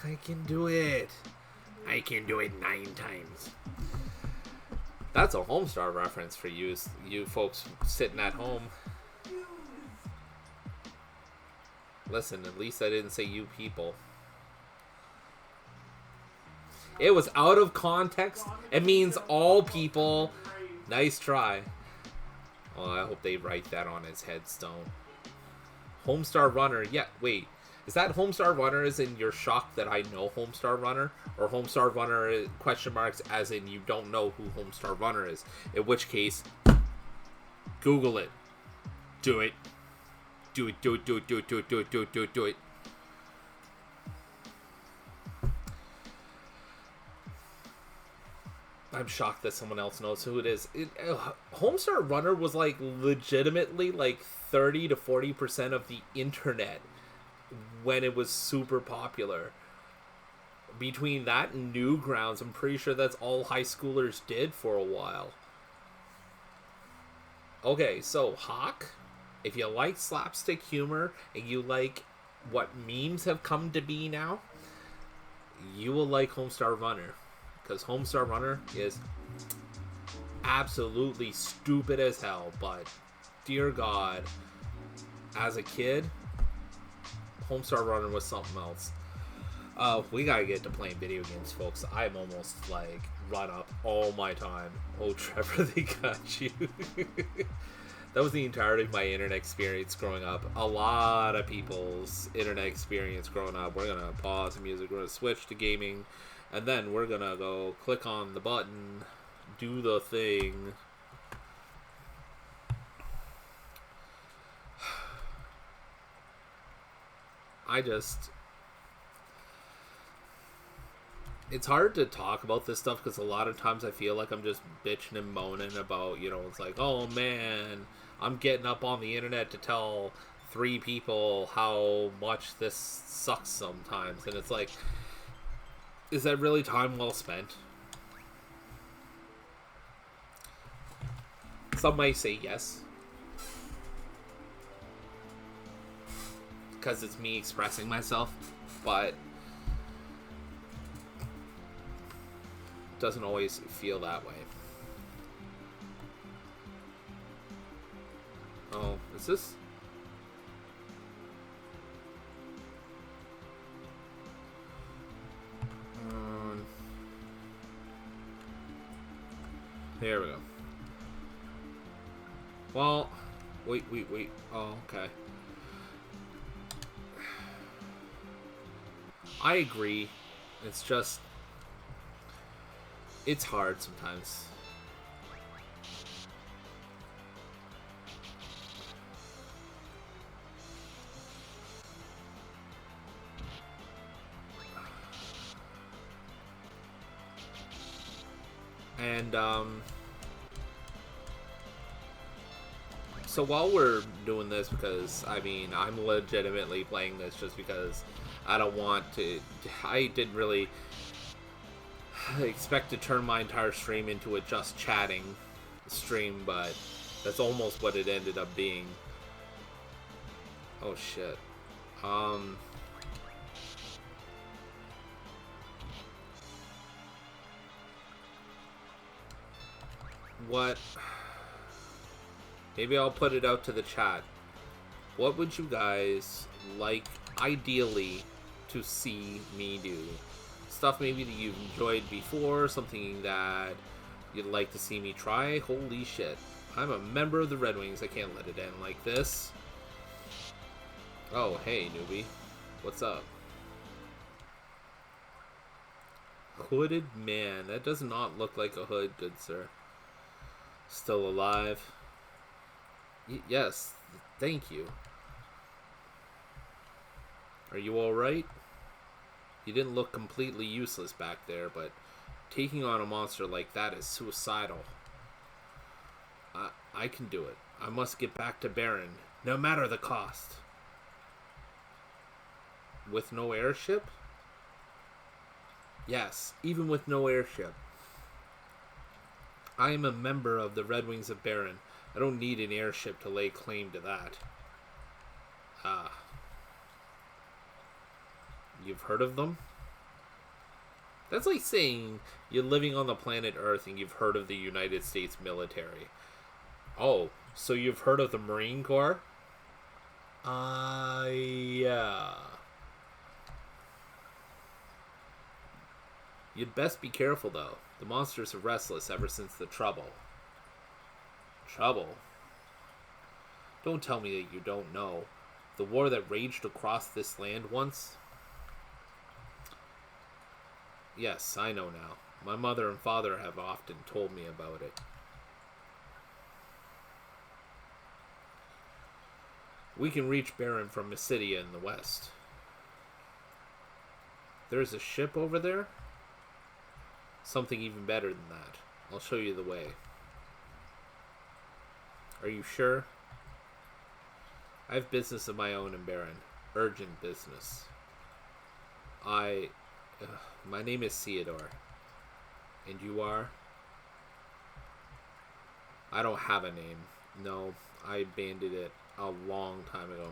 I can do it. I can do it 9 times. That's a Homestar reference for you folks sitting at home. Listen, at least I didn't say you people. It was out of context. It means all people. Nice try. Well, I hope they write that on his headstone. Homestar Runner. Yeah, wait. Is that Homestar Runner as in you're shocked that I know Homestar Runner? Or Homestar Runner question marks as in you don't know who Homestar Runner is? In which case, Google it. Do it. Do it, do it, do it, do it, do it, do it, do it, do it, do it. I'm shocked that someone else knows who it is. Homestar Runner was like legitimately like 30 to 40% of the internet when it was super popular. Between that and Newgrounds, I'm pretty sure that's all high schoolers did for a while. Okay, so Hawk, if you like slapstick humor and you like what memes have come to be now, you will like Homestar Runner. Because Homestar Runner is absolutely stupid as hell, but dear God, as a kid, Homestar Runner was something else. We gotta get to playing video games, folks. I'm almost like run up all my time. Oh, Trevor, they got you. That was the entirety of my internet experience growing up. A lot of people's internet experience growing up. We're gonna pause the music, we're gonna switch to gaming, and then we're gonna go click on the button, do the thing. It's hard to talk about this stuff because a lot of times I feel like I'm just bitching and moaning about, it's like, oh man, I'm getting up on the internet to tell 3 people how much this sucks sometimes. And it's like, is that really time well spent? Some might say yes. because it's me expressing myself, but it doesn't always feel that way. Oh, is this? Here we go. Well, wait. Oh, okay. I agree. It's just... it's hard sometimes. And, so while we're doing this, because, I mean, I'm legitimately playing this just because I don't want to... I didn't really expect to turn my entire stream into a just chatting stream, but that's almost what it ended up being. Oh, shit. What... maybe I'll put it out to the chat. What would you guys like, ideally, to see me do? Stuff maybe that you've enjoyed before, something that you'd like to see me try? Holy shit. I'm a member of the Red Wings. I can't let it end like this. Oh, hey, newbie. What's up? Hooded man. That does not look like a hood, good sir. Still alive? Yes, thank you. Are you alright? You didn't look completely useless back there, but taking on a monster like that is suicidal. I can do it. I must get back to Baron, no matter the cost. With no airship? Yes, even with no airship. I am a member of the Red Wings of Baron. I don't need an airship to lay claim to that. Ah. You've heard of them? That's like saying you're living on the planet Earth and you've heard of the United States military. Oh, so you've heard of the Marine Corps? Yeah. You'd best be careful, though. The monsters are restless ever since the Trouble. Trouble? Don't tell me that you don't know. The war that raged across this land once? Yes, I know now. My mother and father have often told me about it. We can reach Baron from Mysidia in the west. There's a ship over there? Something even better than that. I'll show you the way. Are you sure? I have business of my own in Baron. Urgent business. My name is Theodore. And you are? I don't have a name. No, I abandoned it a long time ago.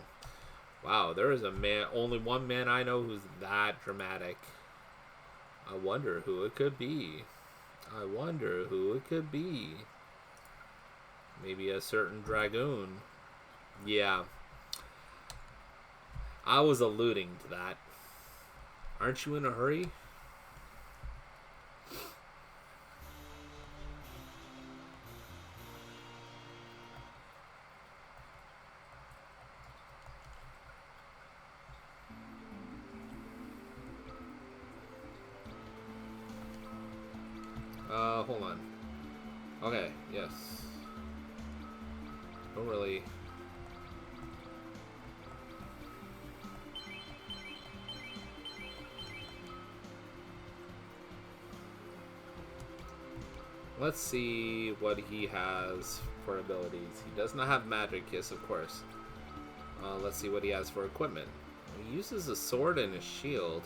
Wow, there is a man, only one man I know who's that dramatic. I wonder who it could be. I wonder who it could be. Maybe a certain dragoon. Yeah. I was alluding to that. Aren't you in a hurry? Hold on. Okay, yes. Don't really... Let's see what he has for abilities. He does not have magic, yes, of course. Let's see what he has for equipment. He uses a sword and a shield.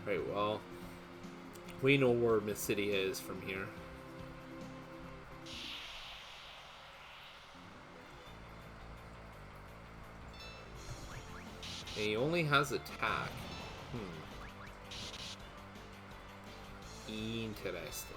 Right, well, we know where Mysidia is from here. And he only has attack. Interesting.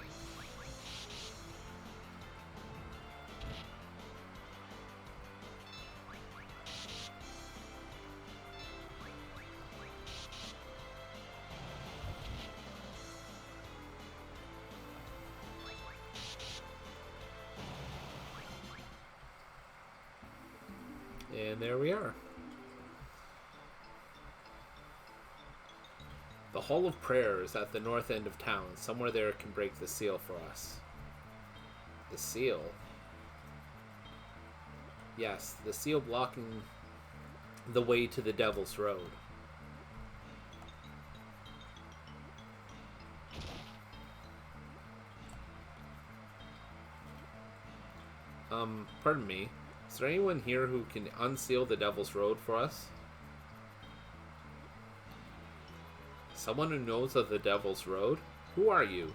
And there we are. The Hall of Prayer is at the north end of town. Somewhere there can break the seal for us. The seal? Yes, the seal blocking the way to the Devil's Road. Pardon me. Is there anyone here who can unseal the Devil's Road for us? Someone who knows of the Devil's Road? Who are you?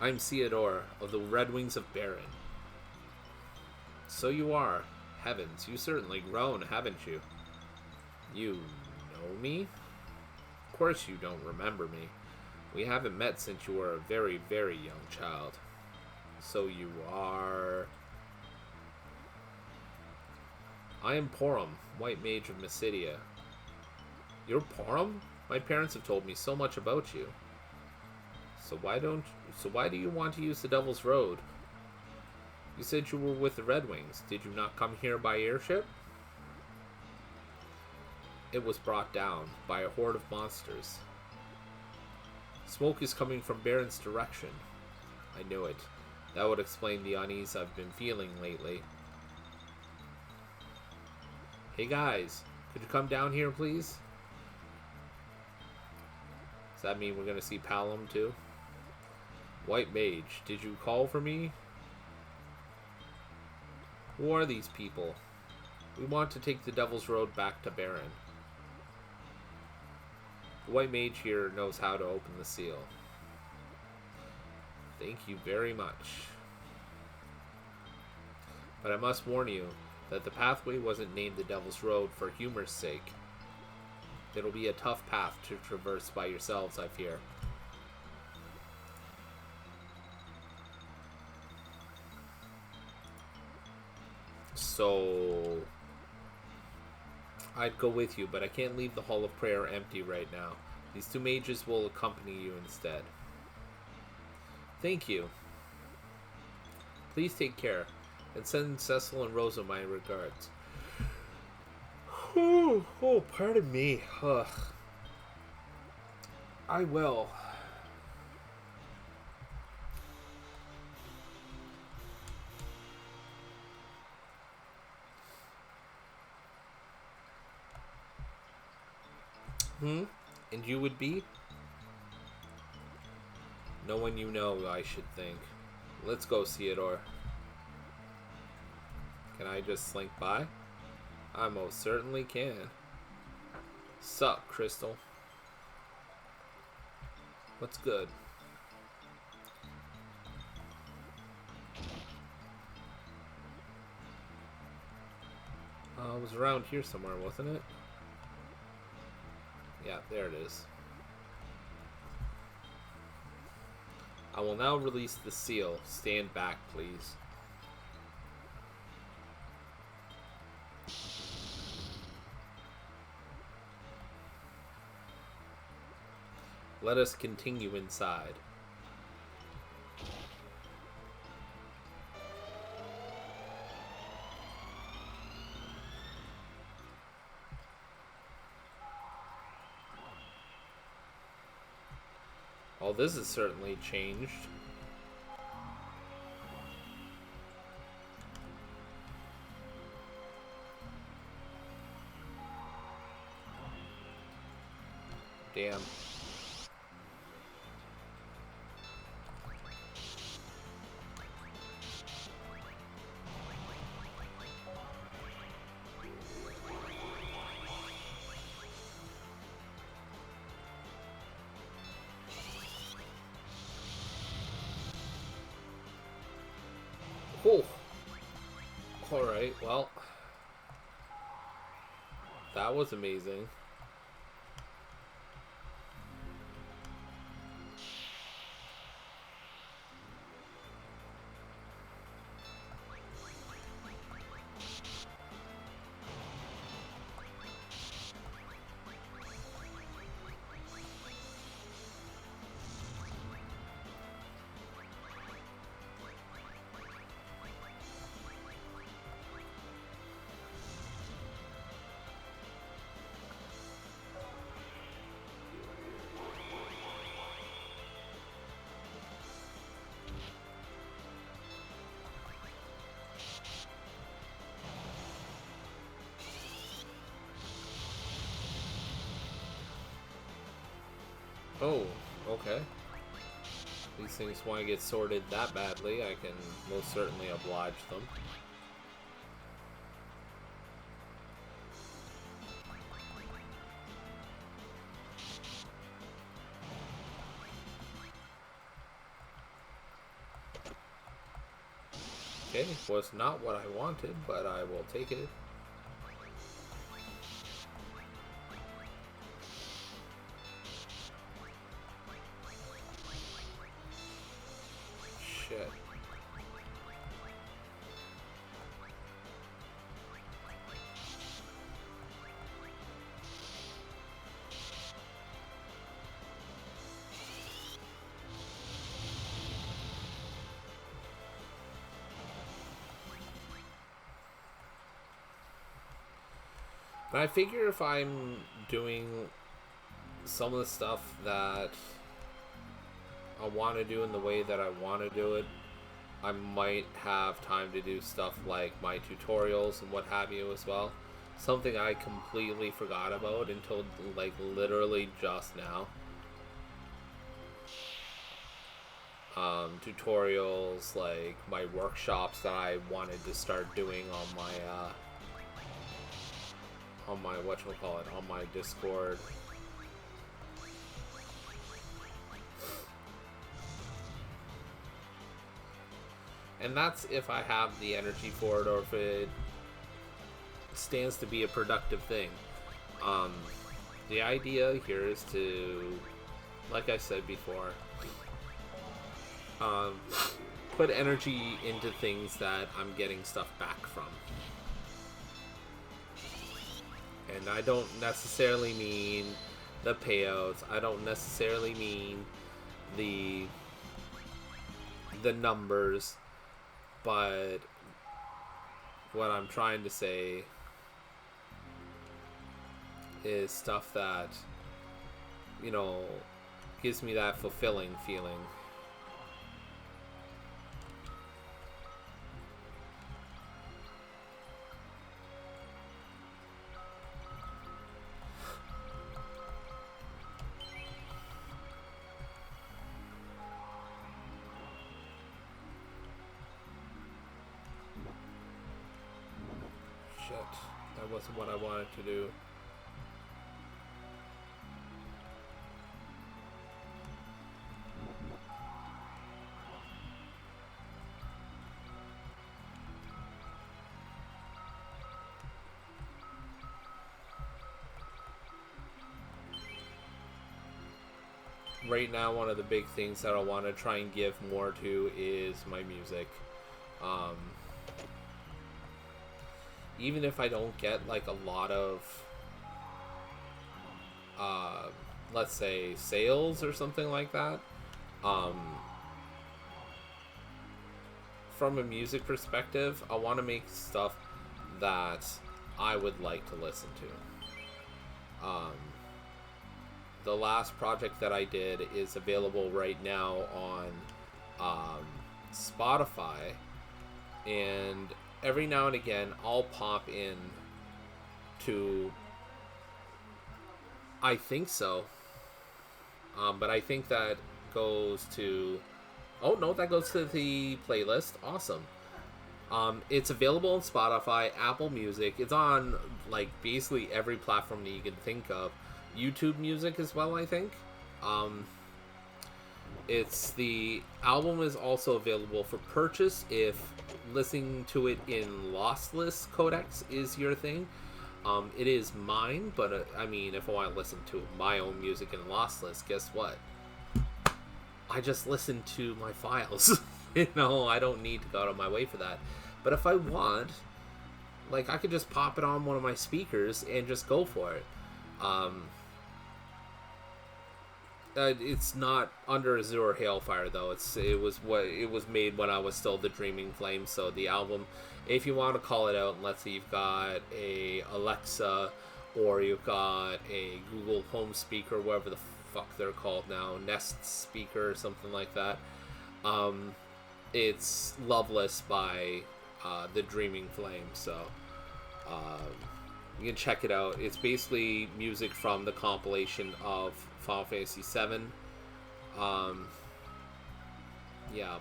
I'm Theodore, of the Red Wings of Baron. So you are. Heavens, you certainly grown, haven't you? You know me? Of course you don't remember me. We haven't met since you were a very, very young child. So you are... I am Porum, White Mage of Mysidia. You're Porum? My parents have told me so much about you. So why do you want to use the Devil's Road? You said you were with the Red Wings. Did you not come here by airship? It was brought down by a horde of monsters. Smoke is coming from Baron's direction. I knew it. That would explain the unease I've been feeling lately. Hey guys, could you come down here, please? Does that mean we're going to see Palom too? White Mage, did you call for me? Who are these people? We want to take the Devil's Road back to Baron. The White Mage here knows how to open the seal. Thank you very much. But I must warn you that the pathway wasn't named the Devil's Road for humor's sake. It'll be a tough path to traverse by yourselves, I fear. So... I'd go with you, but I can't leave the Hall of Prayer empty right now. These two mages will accompany you instead. Thank you. Please take care, and send Cecil and Rosa my regards. Oh, pardon me. Ugh. I will. And you would be? No one you know, I should think. Let's go, Theodore. Can I just slink by? I most certainly can. Sup, Crystal? What's good? It was around here somewhere, wasn't it? Yeah, there it is. I will now release the seal. Stand back, please. Let us continue inside. Oh, this has certainly changed. Damn. Oh. Alright, well. That was amazing. Oh, okay. These things want to get sorted that badly, I can most certainly oblige them. Okay, was not what I wanted, but I will take it. Shit. But I figure if I'm doing some of the stuff that I want to do in the way that I want to do it, I might have time to do stuff like my tutorials and what have you as well. Something I completely forgot about until like literally just now. Tutorials, like my workshops that I wanted to start doing on my whatchamacallit, on my Discord. And that's if I have the energy for it, or if it stands to be a productive thing. The idea here is to, like I said before, put energy into things that I'm getting stuff back from. And I don't necessarily mean the payouts. I don't necessarily mean the numbers. But what I'm trying to say is stuff that, you know, gives me that fulfilling feeling. That wasn't what I wanted to do. Right now, one of the big things that I want to try and give more to is my music. Even if I don't get like a lot of let's say sales or something like that, from a music perspective, I want to make stuff that I would like to listen to. The last project that I did is available right now on Spotify, and every now and again I'll pop in to, I think so, but I think that goes to, oh no, that goes to the playlist. Awesome. It's available on Spotify, Apple Music. It's on like basically every platform that you can think of. YouTube Music as well, I think. It's the album is also available for purchase if listening to it in lossless codecs is your thing. It is mine, but I mean, if I want to listen to my own music in Lost List, guess what? I just listen to my files. You know, I don't need to go out of my way for that. But if I want, like, I could just pop it on one of my speakers and just go for it. It's not under Azure Hailfire though. It was made when I was still the Dreaming Flame. So the album, if you want to call it out, and let's say you've got a Alexa or you've got a Google Home speaker, whatever the fuck they're called now, Nest speaker or something like that. It's Loveless by the Dreaming Flame. So you can check it out. It's basically music from the compilation of Final Fantasy VII. Yeah.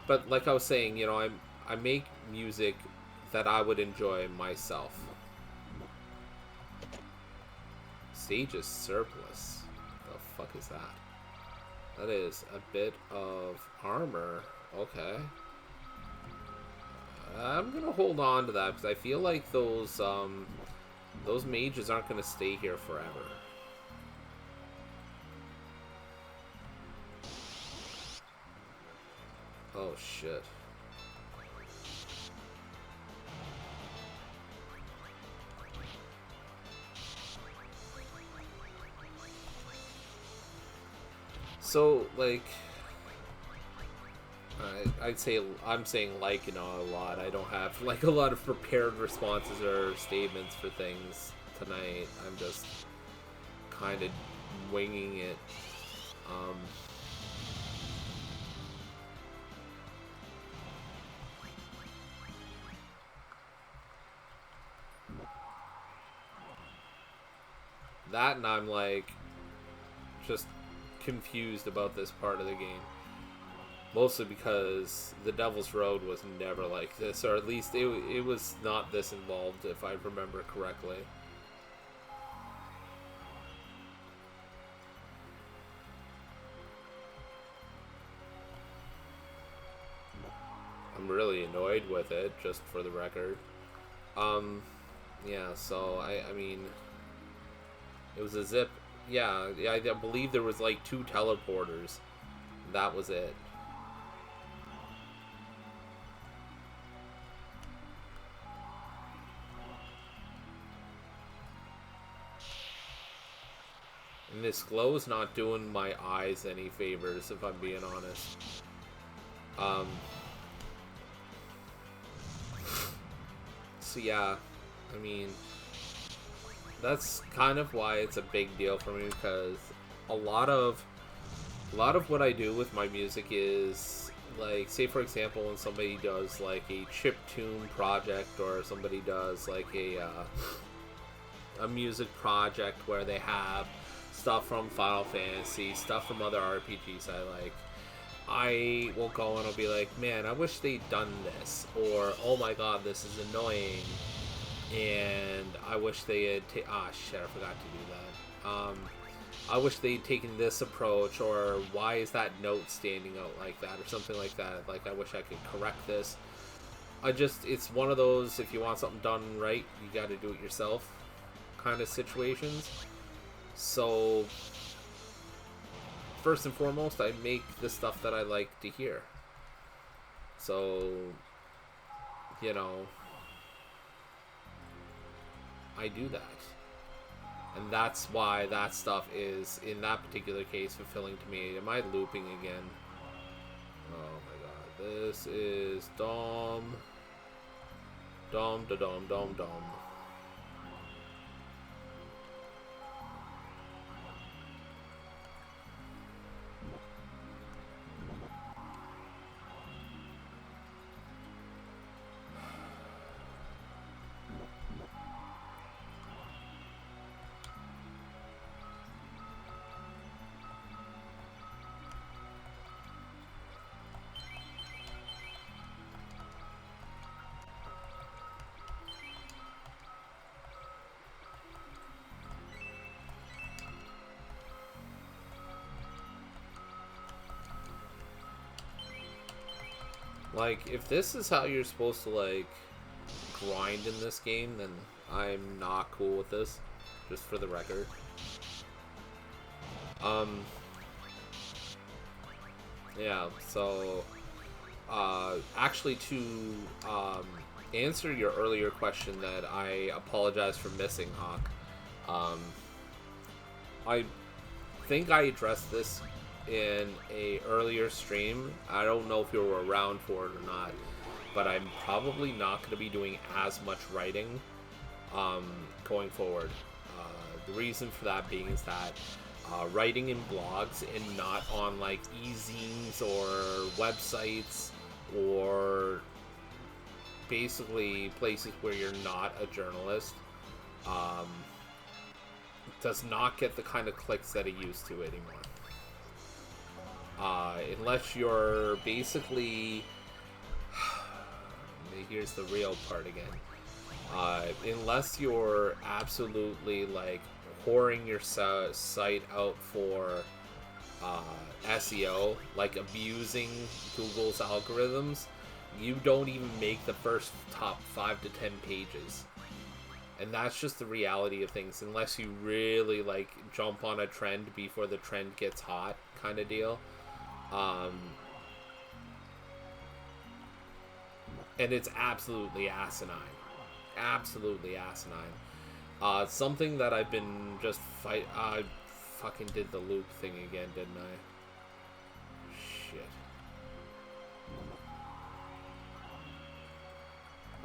But like I was saying, you know, I make music that I would enjoy myself. Sage is surplus. The fuck is that? That is a bit of armor. Okay. I'm gonna hold on to that because I feel like those mages aren't gonna stay here forever. Oh shit. So, like, I'd say, I'm saying, like, you know, a lot. I don't have, like, a lot of prepared responses or statements for things tonight. I'm just kind of winging it. That, and I'm, like, just confused about this part of the game. Mostly because the Devil's Road was never like this, or at least it was not this involved, if I remember correctly. I'm really annoyed with it, just for the record. Yeah, so, I mean, it was a zip. Yeah, I believe there was like 2 teleporters. That was it. And this glow's not doing my eyes any favors, if I'm being honest. So yeah, I mean, that's kind of why it's a big deal for me, because a lot of what I do with my music is, like, say for example, when somebody does like a chiptune project, or somebody does like a music project where they have stuff from Final Fantasy, stuff from other RPGs I like, I will go and I'll be like, man, I wish they'd done this, or oh my god, this is annoying, and I wish they had shit, I forgot to do that. I wish they'd taken this approach, or why is that note standing out like that, or something like that. Like, I wish I could correct this. It's one of those, if you want something done right, you gotta do it yourself kind of situations. So, first and foremost, I make the stuff that I like to hear. So, you know, I do that. And that's why that stuff is, in that particular case, fulfilling to me. Am I looping again? Oh my god. This is Dom. Dom, da dom, dom, dom. Like, if this is how you're supposed to, like, grind in this game, then I'm not cool with this, just for the record. Yeah, so, actually to, answer your earlier question that I apologize for missing, Hawk, I think I addressed this in a earlier stream. I don't know if you were around for it or not, but I'm probably not going to be doing as much writing going forward. The reason for that being is that writing in blogs and not on like e-zines or websites or basically places where you're not a journalist does not get the kind of clicks that it used to anymore. Unless you're basically... Here's the real part again. Unless you're absolutely like whoring your site out for SEO, like abusing Google's algorithms, you don't even make the first top 5 to 10 pages. And that's just the reality of things, unless you really like jump on a trend before the trend gets hot kind of deal. And it's absolutely asinine. Absolutely asinine. Something that I've been just I fucking did the loop thing again, didn't I? Shit.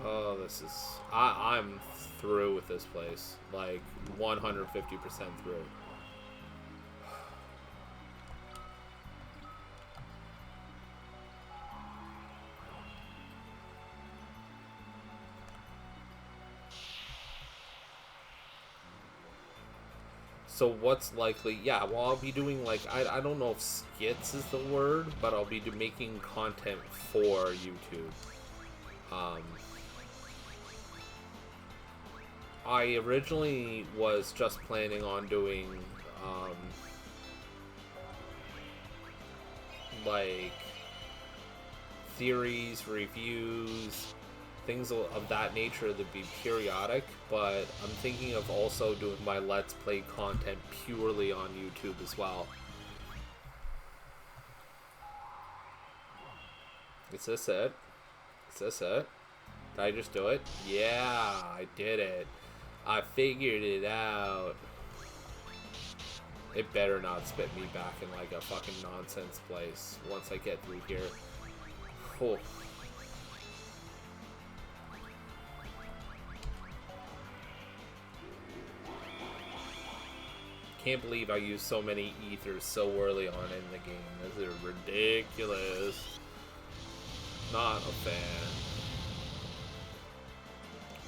Oh, this is... I'm through with this place. Like, 150% through. So what's likely... Yeah, well, I'll be doing, like... I don't know if skits is the word, but I'll be making content for YouTube. I originally was just planning on doing, like, theories, reviews, things of that nature that be periodic, but I'm thinking of also doing my Let's Play content purely on YouTube as well. Is this it? Is this it? Did I just do it? Yeah, I did it. I figured it out. It better not spit me back in like a fucking nonsense place once I get through here. Oh. Can't believe I used so many ethers so early on in the game. This is ridiculous. Not a fan.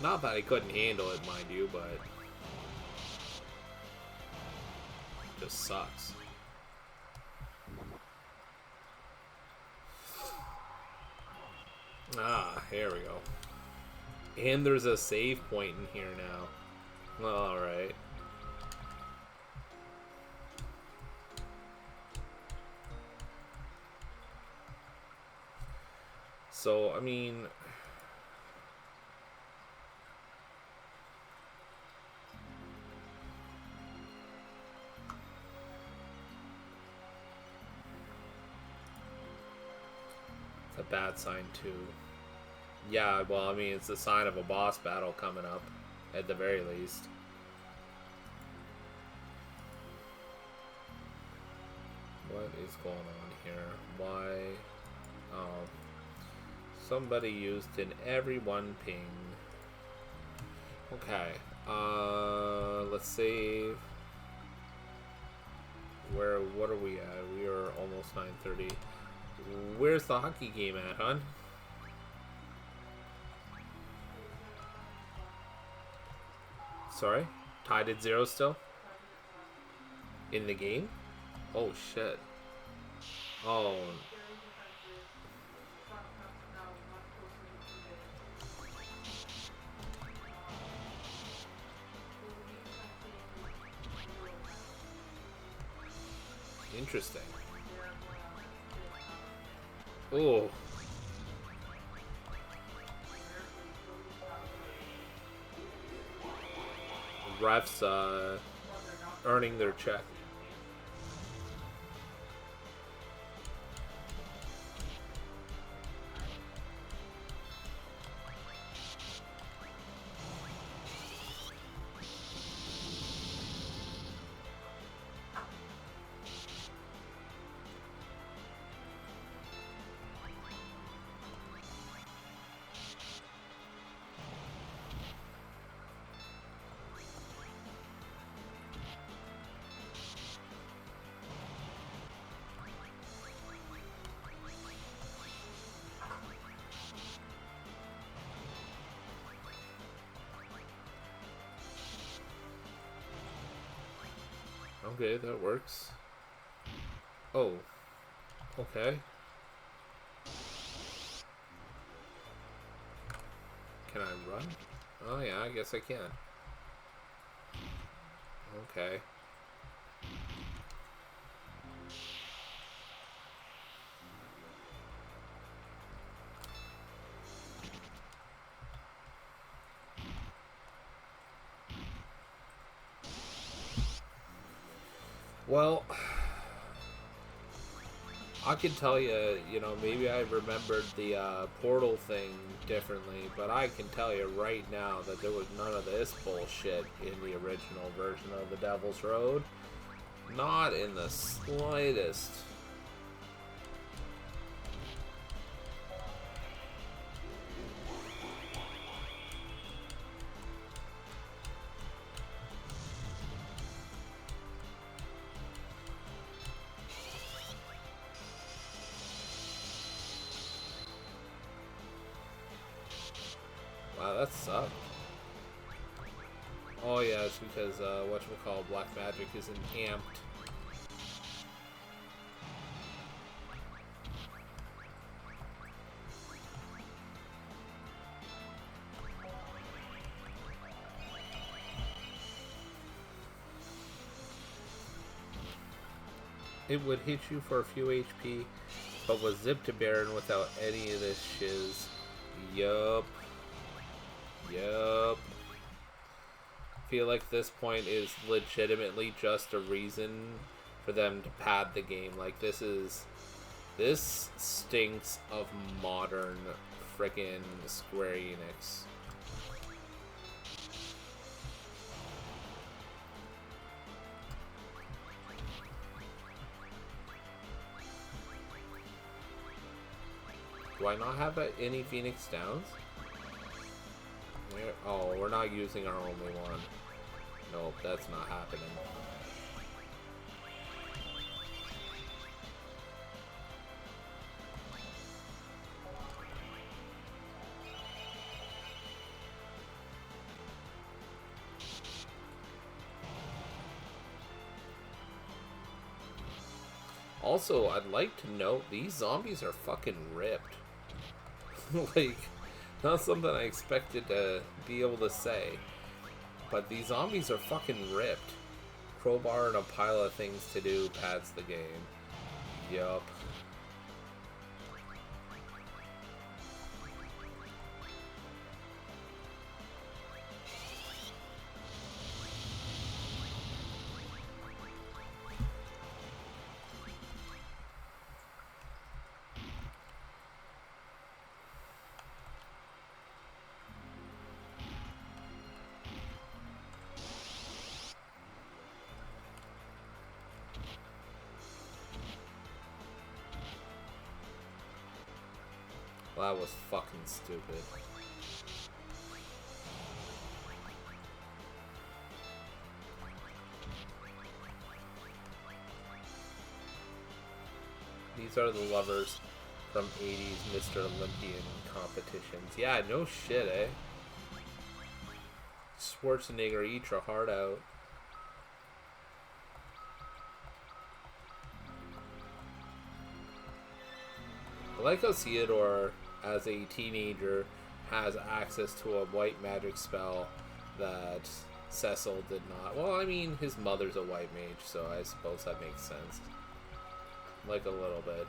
Not that I couldn't handle it, mind you, but it just sucks. Ah, here we go. And there's a save point in here now. Alright. So, I mean... It's a bad sign, too. Yeah, well, I mean, it's a sign of a boss battle coming up, at the very least. What is going on here? Why? Oh. Somebody used an everyone ping. Okay. Let's save. What are we at? We are almost 9:30. Where's the hockey game at, hon? Sorry? Tied at 0 still? In the game? Oh, shit. Oh. Interesting. Oh. refs earning their check. Okay, that works. Oh. Okay. Can I run? Oh yeah, I guess I can. Okay. Well, I can tell you, you know, maybe I remembered the portal thing differently, but I can tell you right now that there was none of this bullshit in the original version of the Devil's Road. Not in the slightest. Wow, that sucked. Oh yeah, it's because whatchamacallit, Black Magic isn't amped. It would hit you for a few HP, but was zipped to Baron without any of this shiz. Yup. Yup. Feel like this point is legitimately just a reason for them to pad the game. Like, this stinks of modern frickin' Square Enix. Do I not have any Phoenix Downs? Oh, we're not using our only one. Nope, that's not happening. Also, I'd like to note, these zombies are fucking ripped. Like, not something I expected to be able to say. But these zombies are fucking ripped. Crowbar and a pile of things to do pads the game. Yup. Well, that was fucking stupid. These are the lovers from 80s Mr. Olympian competitions. Yeah, no shit, eh? Schwarzenegger, eat your heart out. I like how Theodore, as a teenager, has access to a white magic spell that Cecil did not. Well, I mean, his mother's a white mage, so I suppose that makes sense. Like, a little bit.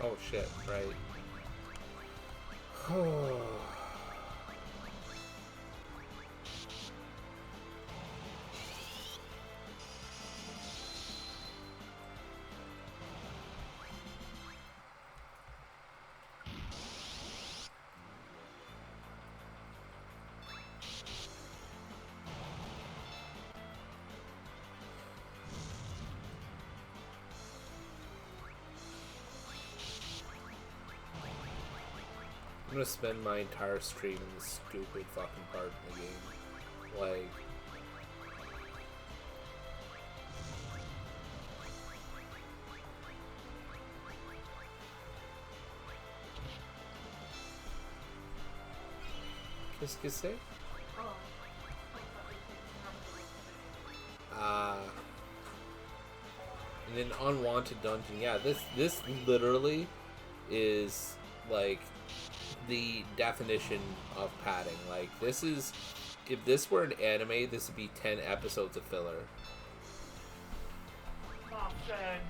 Oh shit! Right. Oh. I'm gonna spend my entire stream in this stupid fucking part of the game. Like, qu'est-ce que c'est? Oh. And then unwanted dungeon. Yeah, this literally is like the definition of padding. Like, this is, if this were an anime, this would be 10 episodes of filler. Muffin.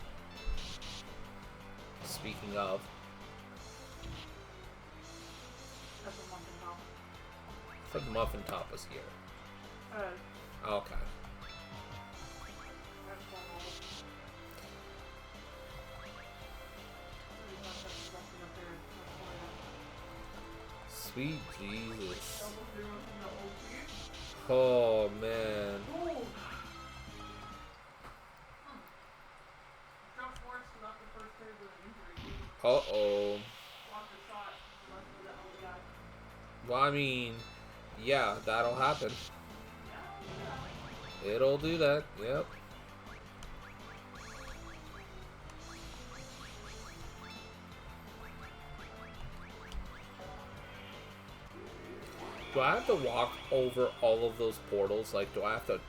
Speaking of, That's a muffin top. I thought the muffin top was here. Okay. That's one of Sweet Jesus. Oh man. Uh-oh. Well, I mean, yeah, that'll happen. It'll do that, yep. Do I have to walk over all of those portals? Like, do I have to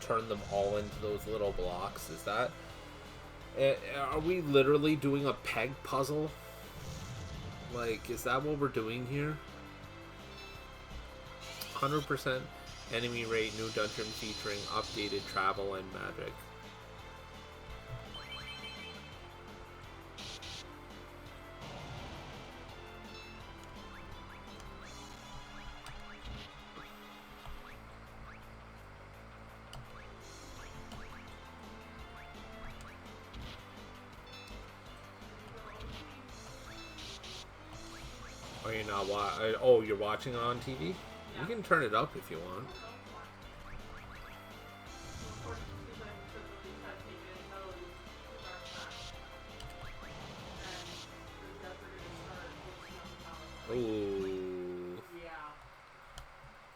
turn them all into those little blocks? Is that... Are we literally doing a peg puzzle? Like, is that what we're doing here? 100% enemy rate, new dungeon featuring updated travel and magic. Are you not oh, you're watching it on TV? You can turn it up if you want. Ooh.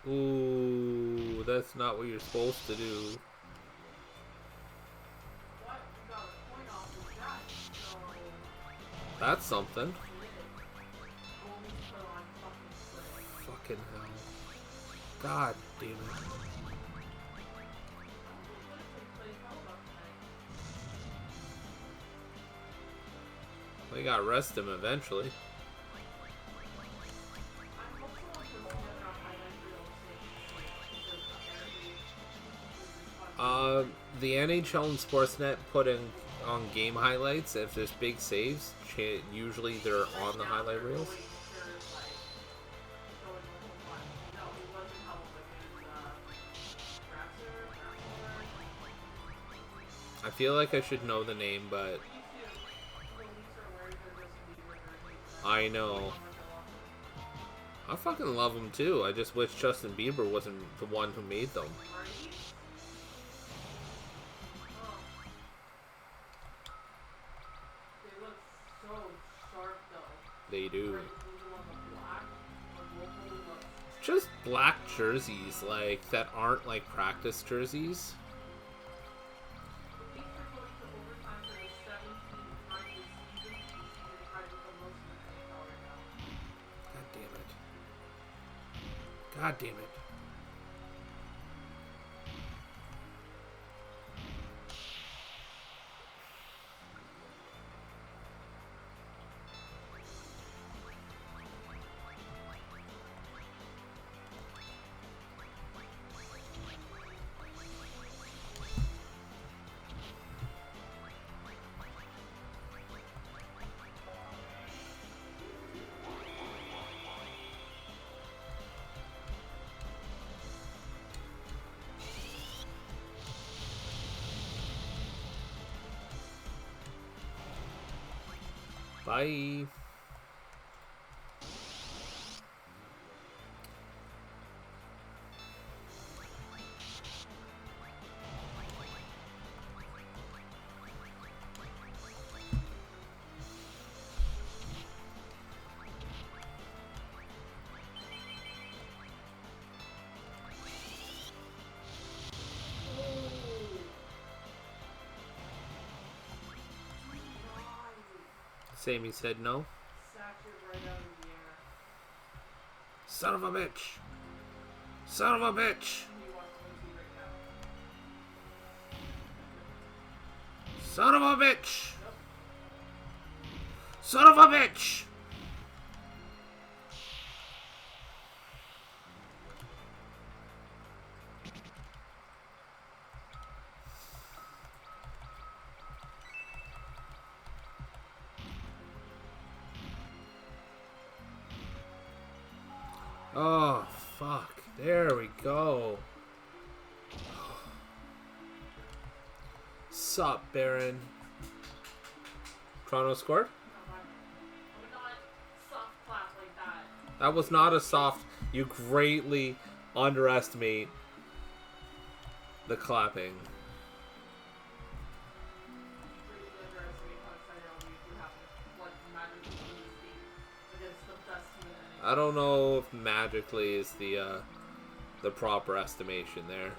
Ooh, that's not what you're supposed to do. That's something. Fucking hell. God damn it. We gotta rest him eventually. The NHL and Sportsnet put in on game highlights if there's big saves. Usually they're on the highlight reels. I feel like I should know the name, but I know. I fucking love them too. I just wish Justin Bieber wasn't the one who made them. They do. Just black jerseys, like, that aren't like practice jerseys. God damn it. God damn it. Bye. Sammy said no. Sacked it right out of the air. Son of a bitch! Son of a bitch! He wants to see right now. Son of a bitch! Nope. Son of a bitch! Oh, fuck. There we go. Sup, Baron? Toronto scored? I would not soft clap like that. That was not a soft... You greatly underestimate the clapping. Really underestimate how excited I'll be if you happen to like magically win this game against the best team in the NHL. I don't know if magically is the proper estimation there.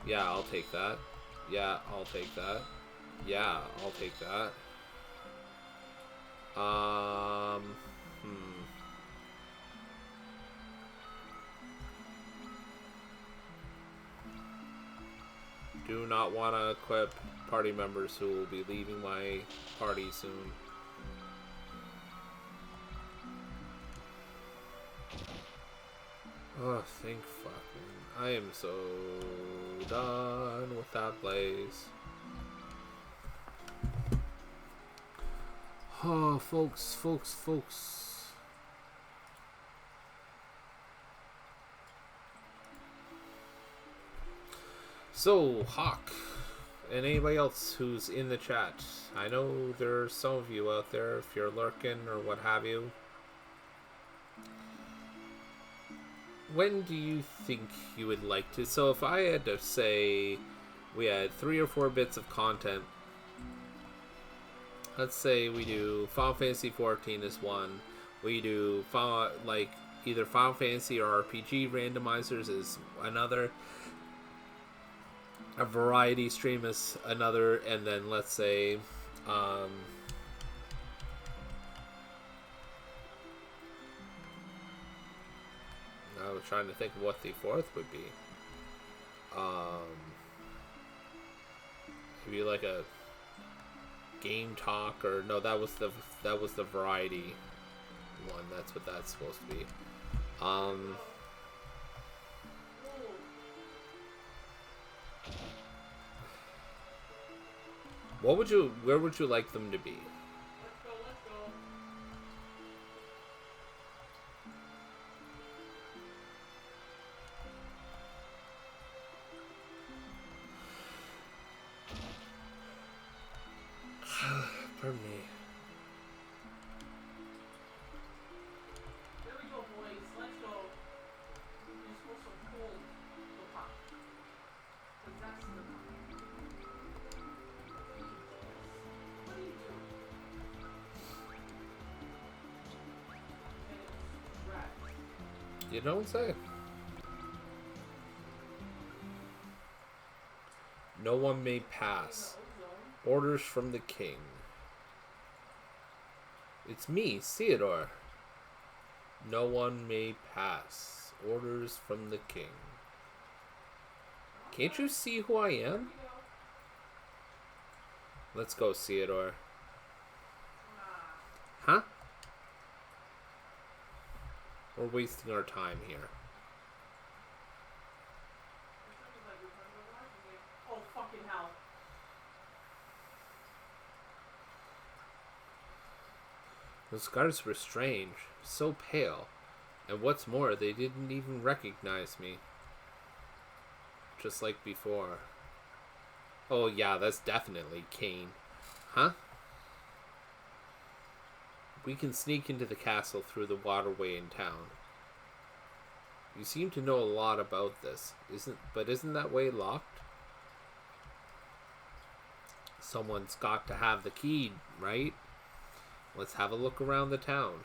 Yeah, I'll take that. Yeah, I'll take that. Yeah, I'll take that. Do not want to equip party members who will be leaving my party soon. Oh, thank fuck, man. I am so done with that place. Oh, folks. So, Hawk, and anybody else who's in the chat, I know there's some of you out there, if you're lurking or what have you. When do you think you would like to? So if I had to say we had 3 or 4 bits of content, let's say we do Final Fantasy 14 as one, we do either Final Fantasy or RPG randomizers is another, a variety stream is another, and then let's say I was trying to think of what the 4th would be. Maybe like a game talk, or no, that was the variety one. That's what that's supposed to be. Where would you like them to be? Let's go. Pardon me. There we go, boys. Let's go. You're supposed to hold the puck. Possess the puck. What are you doing? And it's You don't say. No one may pass. Orders from the king. It's me, Theodore. No one may pass. Orders from the king. Can't you see who I am? Let's go, Theodore. Huh? We're wasting our time here. Oh, fucking hell. Those guards were strange, so pale, and what's more, they didn't even recognize me. Just like before. Oh yeah, that's definitely Kane. Huh? We can sneak into the castle through the waterway in town. You seem to know a lot about this. Isn't that way locked? Someone's got to have the key, right? Let's have a look around the town.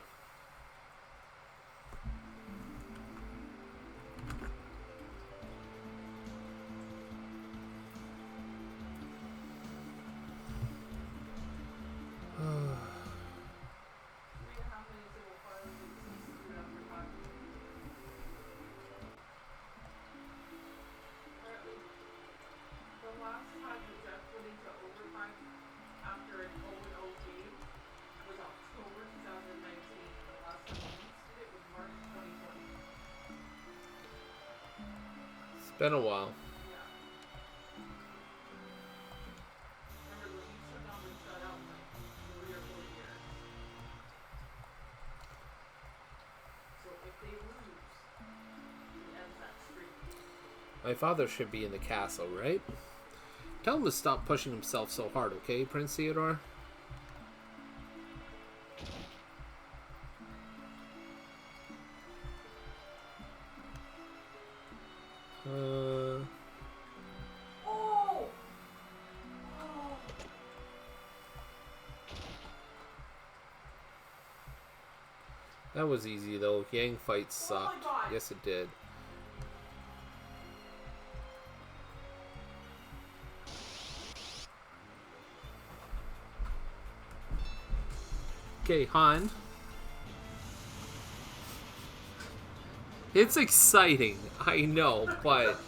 It's been a while. My father should be in the castle, right? Tell him to stop pushing himself so hard, okay, Prince Theodore? That was easy though. Yang fight sucked. Yes, it did. Okay, Han. It's exciting, I know, but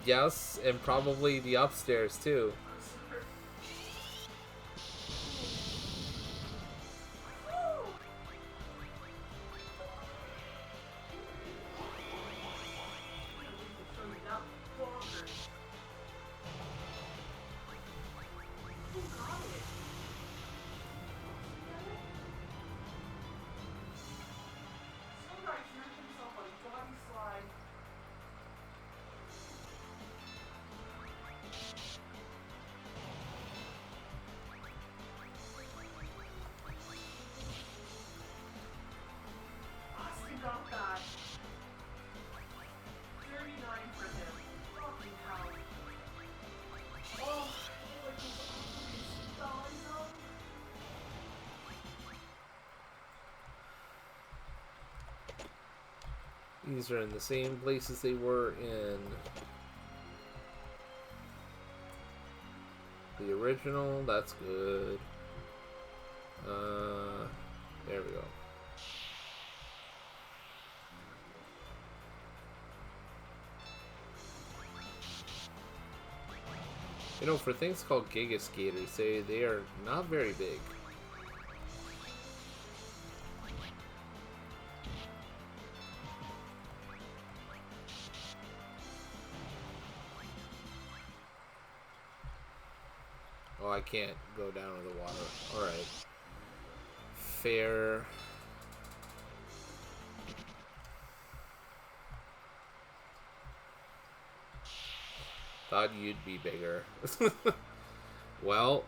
yes, and probably the upstairs too. These are in the same places they were in the original. That's good. There we go. You know, for things called Giga Skaters, they are not very big. Oh, I can't go down to the water. Alright. Fair. Thought you'd be bigger. Well.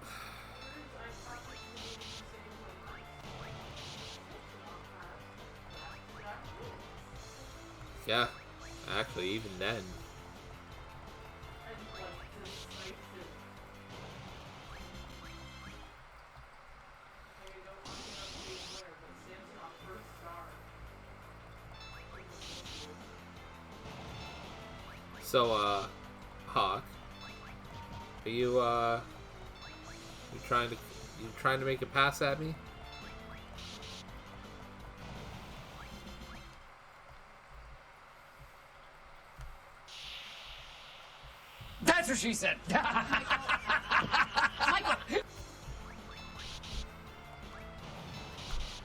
Yeah. Actually, even then. So, Hawk, are you trying to make a pass at me? That's what she said.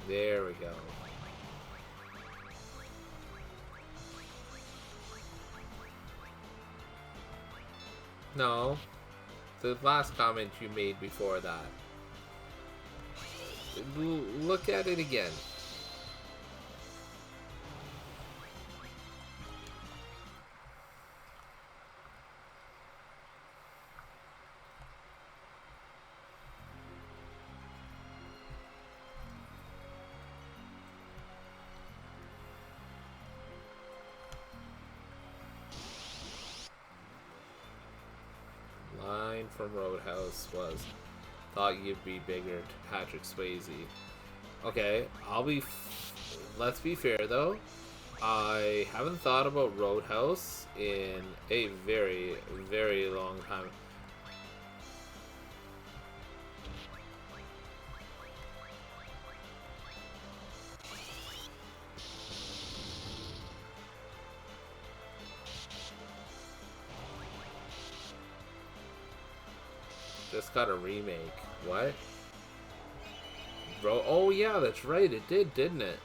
There we go. No, the last comment you made before that. Look at it again. from Roadhouse was thought you'd be bigger to Patrick Swayze. Okay, let's be fair though. I haven't thought about Roadhouse in a very, very long time. Just got a remake. What? Bro, oh yeah, that's right. It did, didn't it?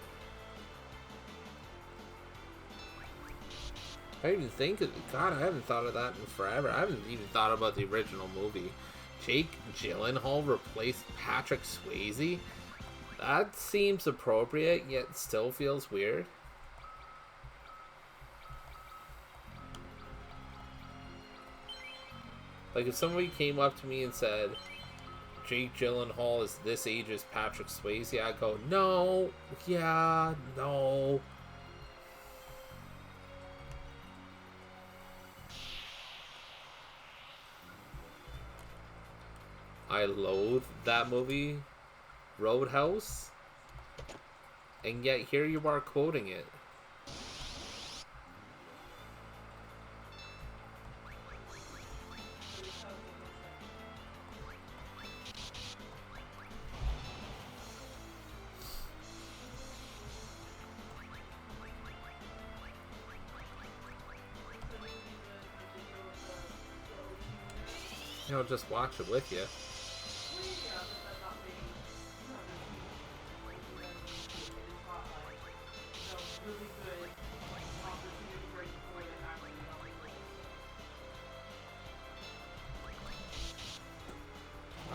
I didn't even think of it. God, I haven't thought of that in forever. I haven't even thought about the original movie. Jake Gyllenhaal replaced Patrick Swayze? That seems appropriate, yet still feels weird. Like, if somebody came up to me and said, Jake Gyllenhaal is this age as Patrick Swayze, I'd go, no, yeah, no. I loathe that movie, Roadhouse, and yet here you are quoting it. I'll just watch it with you.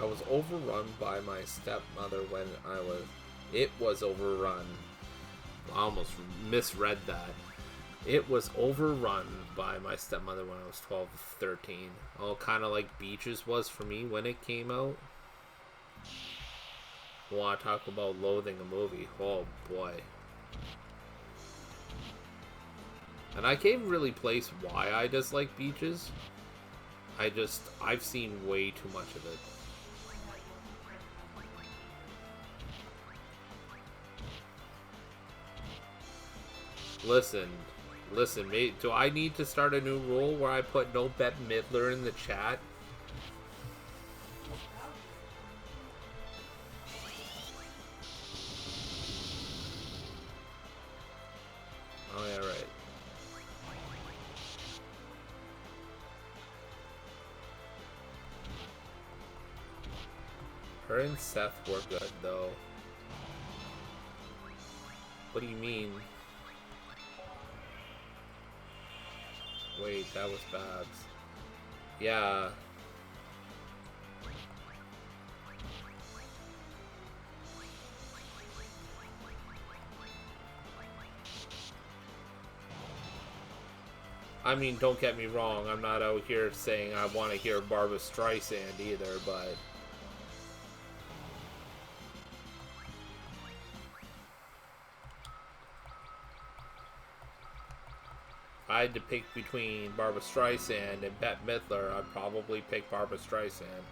I was overrun by my stepmother when it was overrun. I almost misread that. It was overrun by my stepmother when I was 12, 13. Oh, kind of like Beaches was for me when it came out. Want to talk about loathing a movie? Oh boy. And I can't really place why I dislike Beaches. I've seen way too much of it. Listen, mate, do I need to start a new rule where I put no Bette Midler in the chat? Oh, yeah, right. Her and Seth were good, though. What do you mean? Wait, that was Babs. Yeah. I mean, don't get me wrong, I'm not out here saying I want to hear Barbra Streisand either, but... I had to pick between Barbra Streisand and Bette Midler, I'd probably pick Barbra Streisand.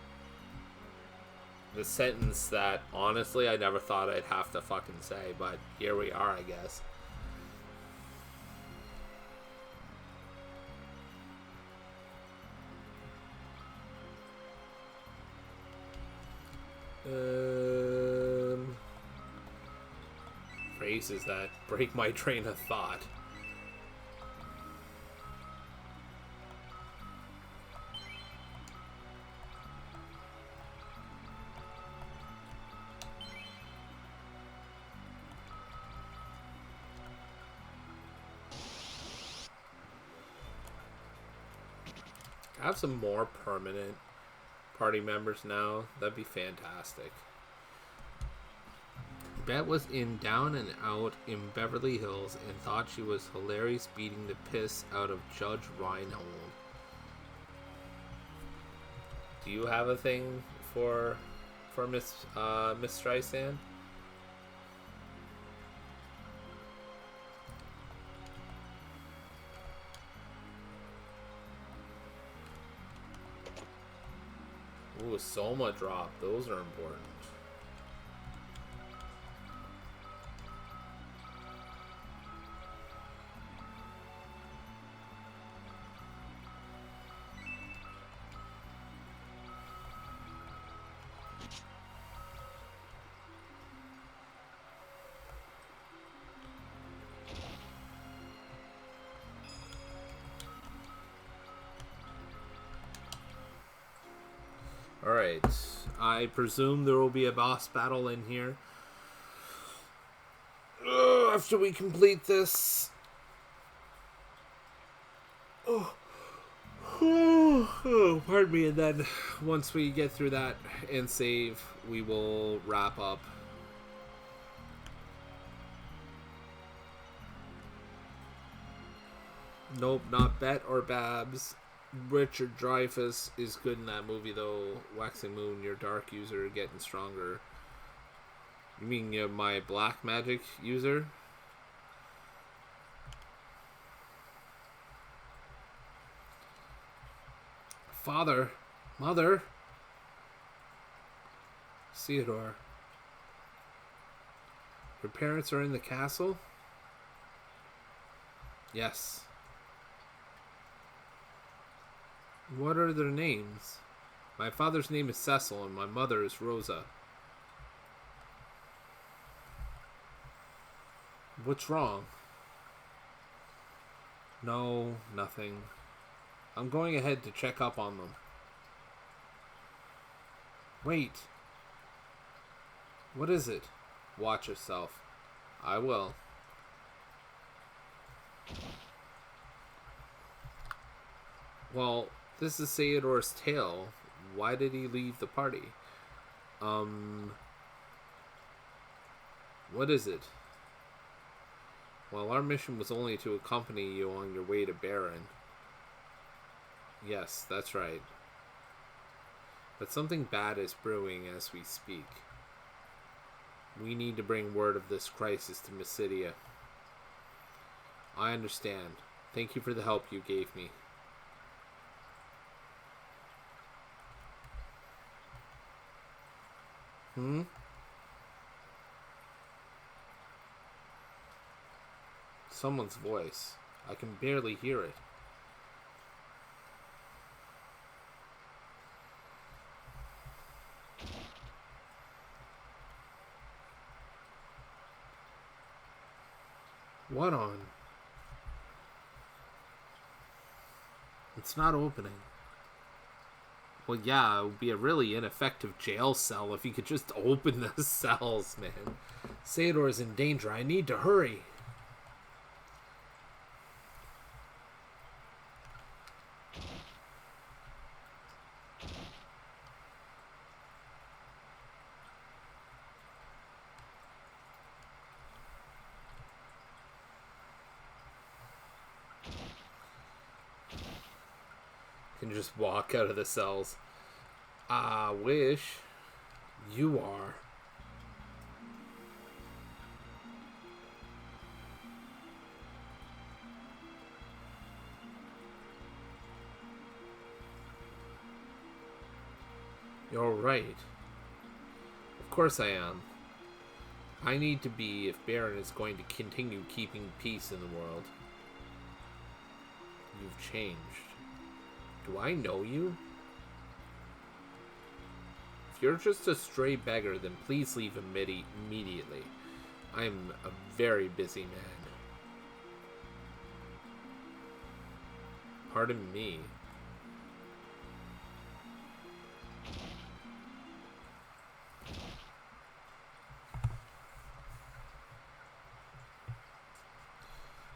The sentence that, honestly, I never thought I'd have to fucking say, but here we are, I guess. Phrases that break my train of thought. Have some more permanent party members now. That'd be fantastic. Bet was in Down and Out in Beverly Hills and thought she was hilarious beating the piss out of Judge Reinhold. Do you have a thing for Miss Streisand? Ooh, Soma drop. Those are important. Alright, I presume there will be a boss battle in here. After we complete this. Oh, pardon me, and then once we get through that and save, we will wrap up. Nope, not Bet or Babs. Richard Dreyfuss is good in that movie, though. Waxing Moon, your dark user, getting stronger. You mean my black magic user? Father, Mother, Theodore. Your parents are in the castle? Yes. What are their names? My father's name is Cecil and my mother is Rosa. What's wrong? No, nothing. I'm going ahead to check up on them. Wait. What is it? Watch yourself. I will. Well, this is Theodore's tale. Why did he leave the party? What is it? Well, our mission was only to accompany you on your way to Baron. Yes, that's right. But something bad is brewing as we speak. We need to bring word of this crisis to Mysidia. I understand. Thank you for the help you gave me. Someone's voice. I can barely hear it. What on? It's not opening. Well, yeah, it would be a really ineffective jail cell if you could just open the cells, man. Theodore's in danger. I need to hurry. Can just walk out of the cells. I wish you are. You're right. Of course I am. I need to be if Baron is going to continue keeping peace in the world. You've changed. Do I know you? If you're just a stray beggar, then please leave immediately. I am a very busy man. Pardon me.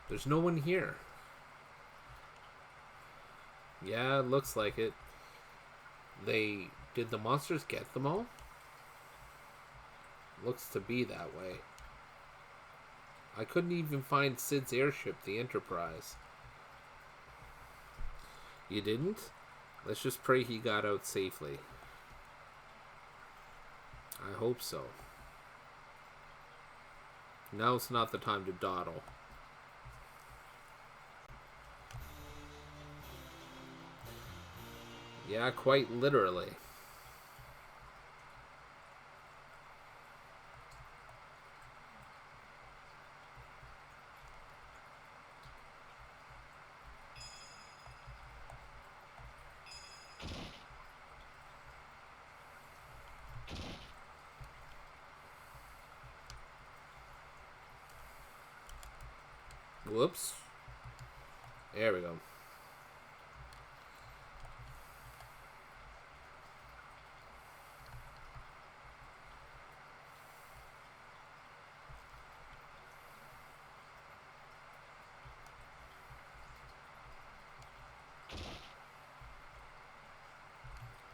There's no one here. Yeah, it looks like it. Did the monsters get them all? Looks to be that way. I couldn't even find Sid's airship, the Enterprise. You didn't? Let's just pray he got out safely. I hope so. Now's not the time to dawdle. Yeah, quite literally. Whoops. There we go.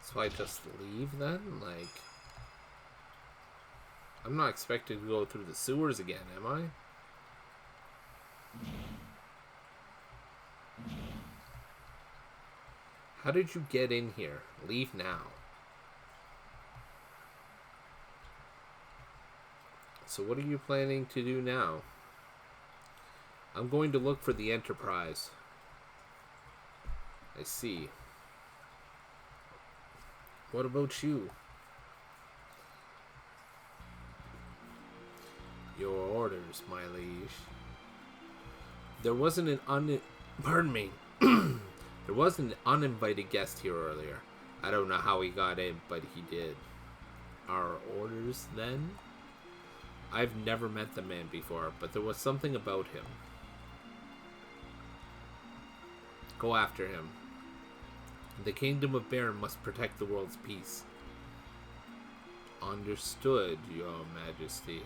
So I just leave then? Like, I'm not expected to go through the sewers again, am I? How did you get in here? Leave now. So what are you planning to do now? I'm going to look for the Enterprise. I see. What about you? Your orders, my liege. There wasn't an pardon me. There was an uninvited guest here earlier. I don't know how he got in, but he did. Our orders, then? I've never met the man before, but there was something about him. Go after him. The Kingdom of Baron must protect the world's peace. Understood, Your Majesty.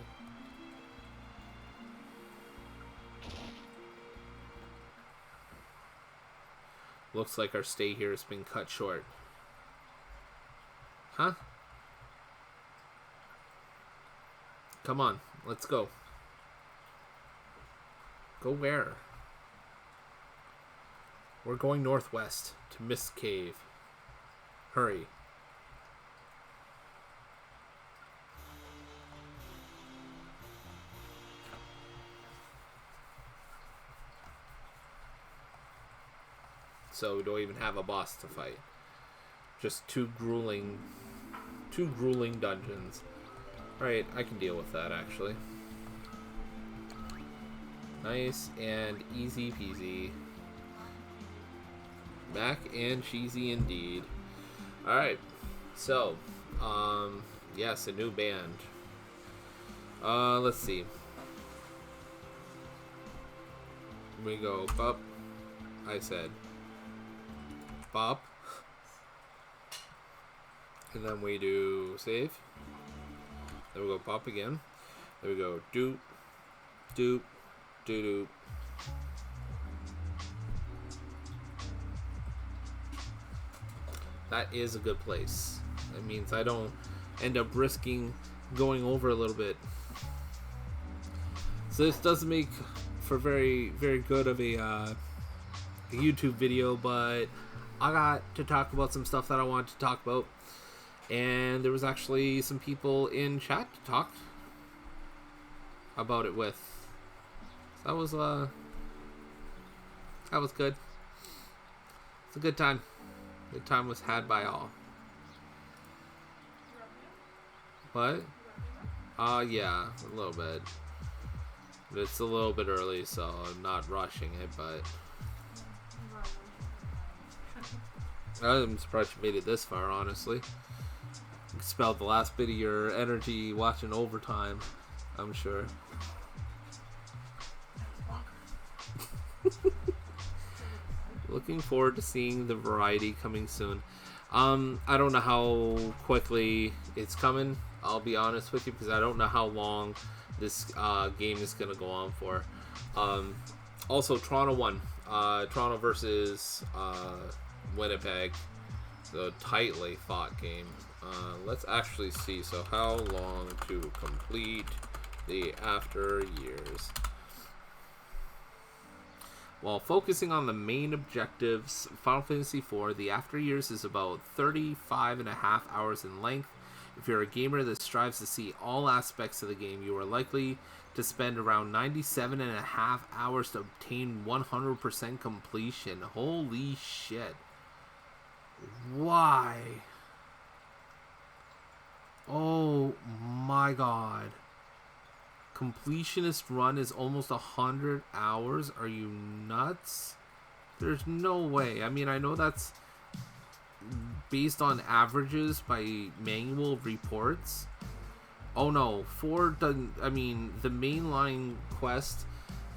Looks like our stay here has been cut short. Huh? Come on, let's go. Go where? We're going northwest to Mist Cave. Hurry. So we don't even have a boss to fight. Just two grueling dungeons. Alright, I can deal with that actually. Nice and easy peasy. Mac and cheesy indeed. Alright, so, yes, a new band. Let's see. We go up. I said bop, and then we do save. Then we go bop again. Then we go doop, doop, doop, doop. That is a good place. That means I don't end up risking going over a little bit. So this doesn't make for very, very good of a YouTube video, but I got to talk about some stuff that I wanted to talk about, and there was actually some people in chat to talk about it with. So that was good. It's a good time. Good time was had by all. What? Yeah, a little bit. But it's a little bit early, so I'm not rushing it, but I'm surprised you made it this far, honestly. Expelled the last bit of your energy watching overtime, I'm sure. Looking forward to seeing the variety coming soon. I don't know how quickly it's coming, I'll be honest with you, because I don't know how long this game is going to go on for. Also, Toronto won. Toronto versus Winnipeg. So, tightly fought game. Let's actually see. So, how long to complete the After Years? While focusing on the main objectives, Final Fantasy IV, the After Years is about 35.5 hours in length. If you're a gamer that strives to see all aspects of the game, you are likely to spend around 97.5 hours to obtain 100% completion. Holy shit. Why? Oh my god. Completionist run is almost 100 hours? Are you nuts? There's no way. I mean, I know that's based on averages by manual reports. Oh no, 4 doesn't. I mean, the mainline quest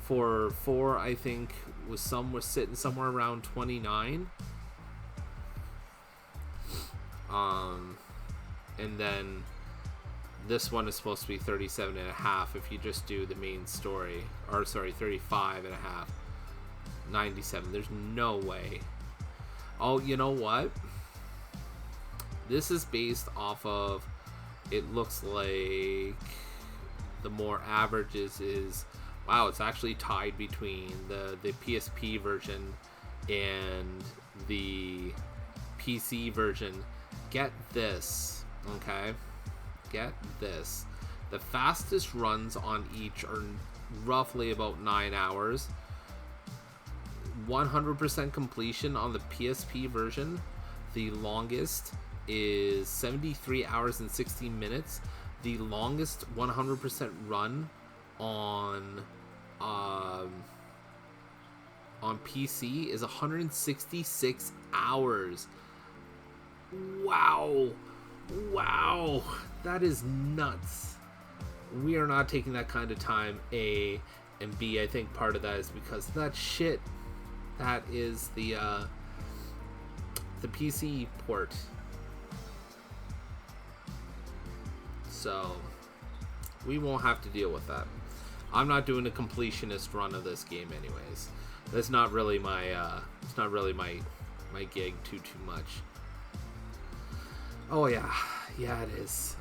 For 4, I think was sitting somewhere around 29. And then this one is supposed to be 37 and a half if you just do the main story. Or sorry, 35 and a half. 97. There's no way. Oh, you know what? This is based off of, it looks like the more averages is, wow, it's actually tied between the PSP version and the PC version. Get this, okay? Get this. The fastest runs on each are roughly about 9 hours. 100% completion on the PSP version. The longest is 73 hours and 16 minutes. The longest 100% run on PC is 166 hours. Wow, that is nuts. We are not taking that kind of time, A, and B, I think part of that is because of that shit. That is the PC port. So we won't have to deal with that. I'm not doing a completionist run of this game anyways. That's not really my my gig too much. Oh yeah, it is.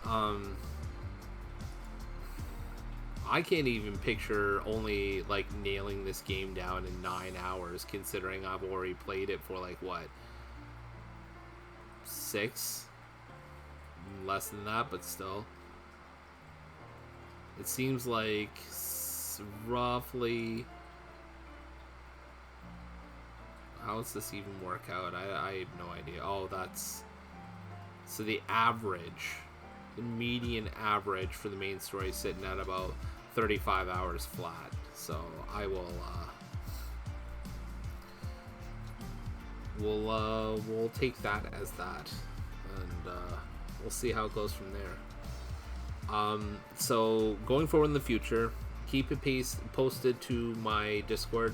I can't even picture only like nailing this game down in 9 hours, considering I've already played it for like what, 6? Less than that, but still. It seems like roughly. How does this even work out? I have no idea. Oh, that's. So the average, the median average for the main story is sitting at about 35 hours flat. So I will. We'll take that as that, and we'll see how it goes from there. So going forward in the future, keep it posted to my Discord.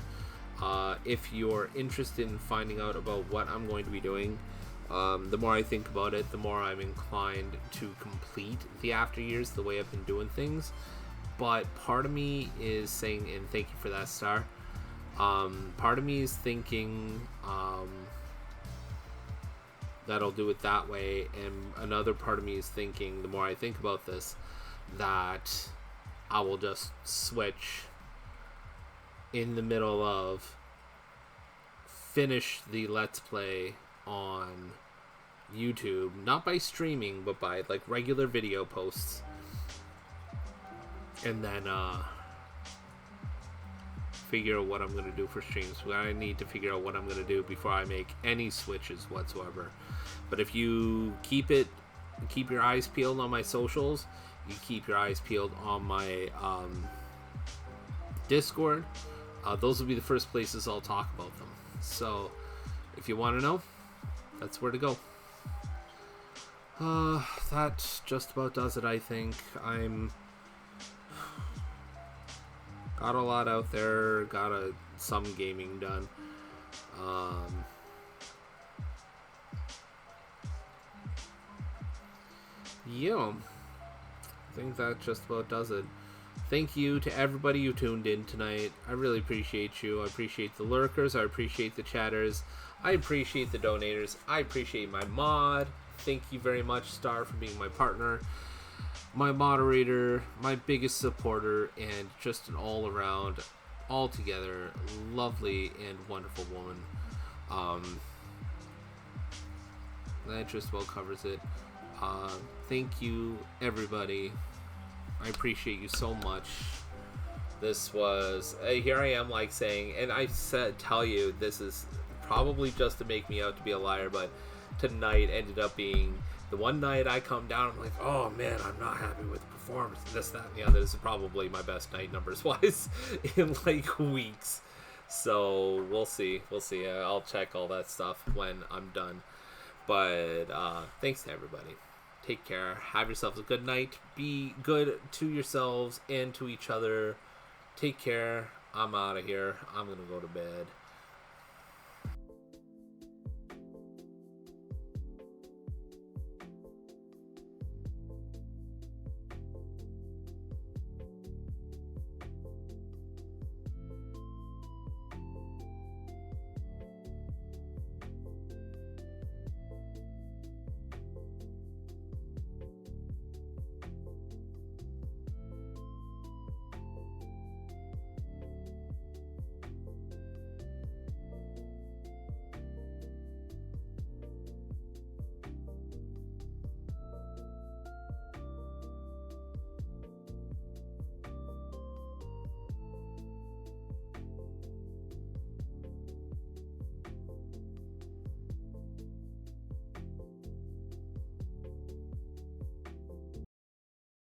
If you're interested in finding out about what I'm going to be doing, the more I think about it, the more I'm inclined to complete the After Years the way I've been doing things. But part of me is saying, and thank you for that, Star. Part of me is thinking that I'll do it that way, and another part of me is thinking, the more I think about this, that I will just switch in the middle of finish the Let's Play on YouTube, not by streaming, but by like regular video posts, and then figure out what I'm going to do for streams. I need to figure out what I'm going to do before I make any switches whatsoever. But if you keep your eyes peeled on my socials, you keep your eyes peeled on my Discord, those will be the first places I'll talk about them. So if you want to know, that's where to go. That just about does it, I think. I'm got a lot out there, got some gaming done. Yeah, I think that just about does it. Thank you to everybody who tuned in tonight. I really appreciate you. I appreciate the lurkers. I appreciate the chatters. I appreciate the donators. I appreciate my mod. Thank you very much, Star, for being my partner, my moderator, my biggest supporter, and just an all-around, altogether lovely and wonderful woman. That just about covers it. Thank you, everybody. I appreciate you so much. This was here I am like saying, and I tell you, this is probably just to make me out to be a liar, but tonight ended up being the one night I come down, I'm like, oh man, I'm not happy with the performance, this, that, and the other. This is probably my best night numbers wise in like weeks. So we'll see. I'll check all that stuff when I'm done. But thanks to everybody. Take care. Have yourselves a good night. Be good to yourselves and to each other. Take care. I'm out of here. I'm gonna go to bed.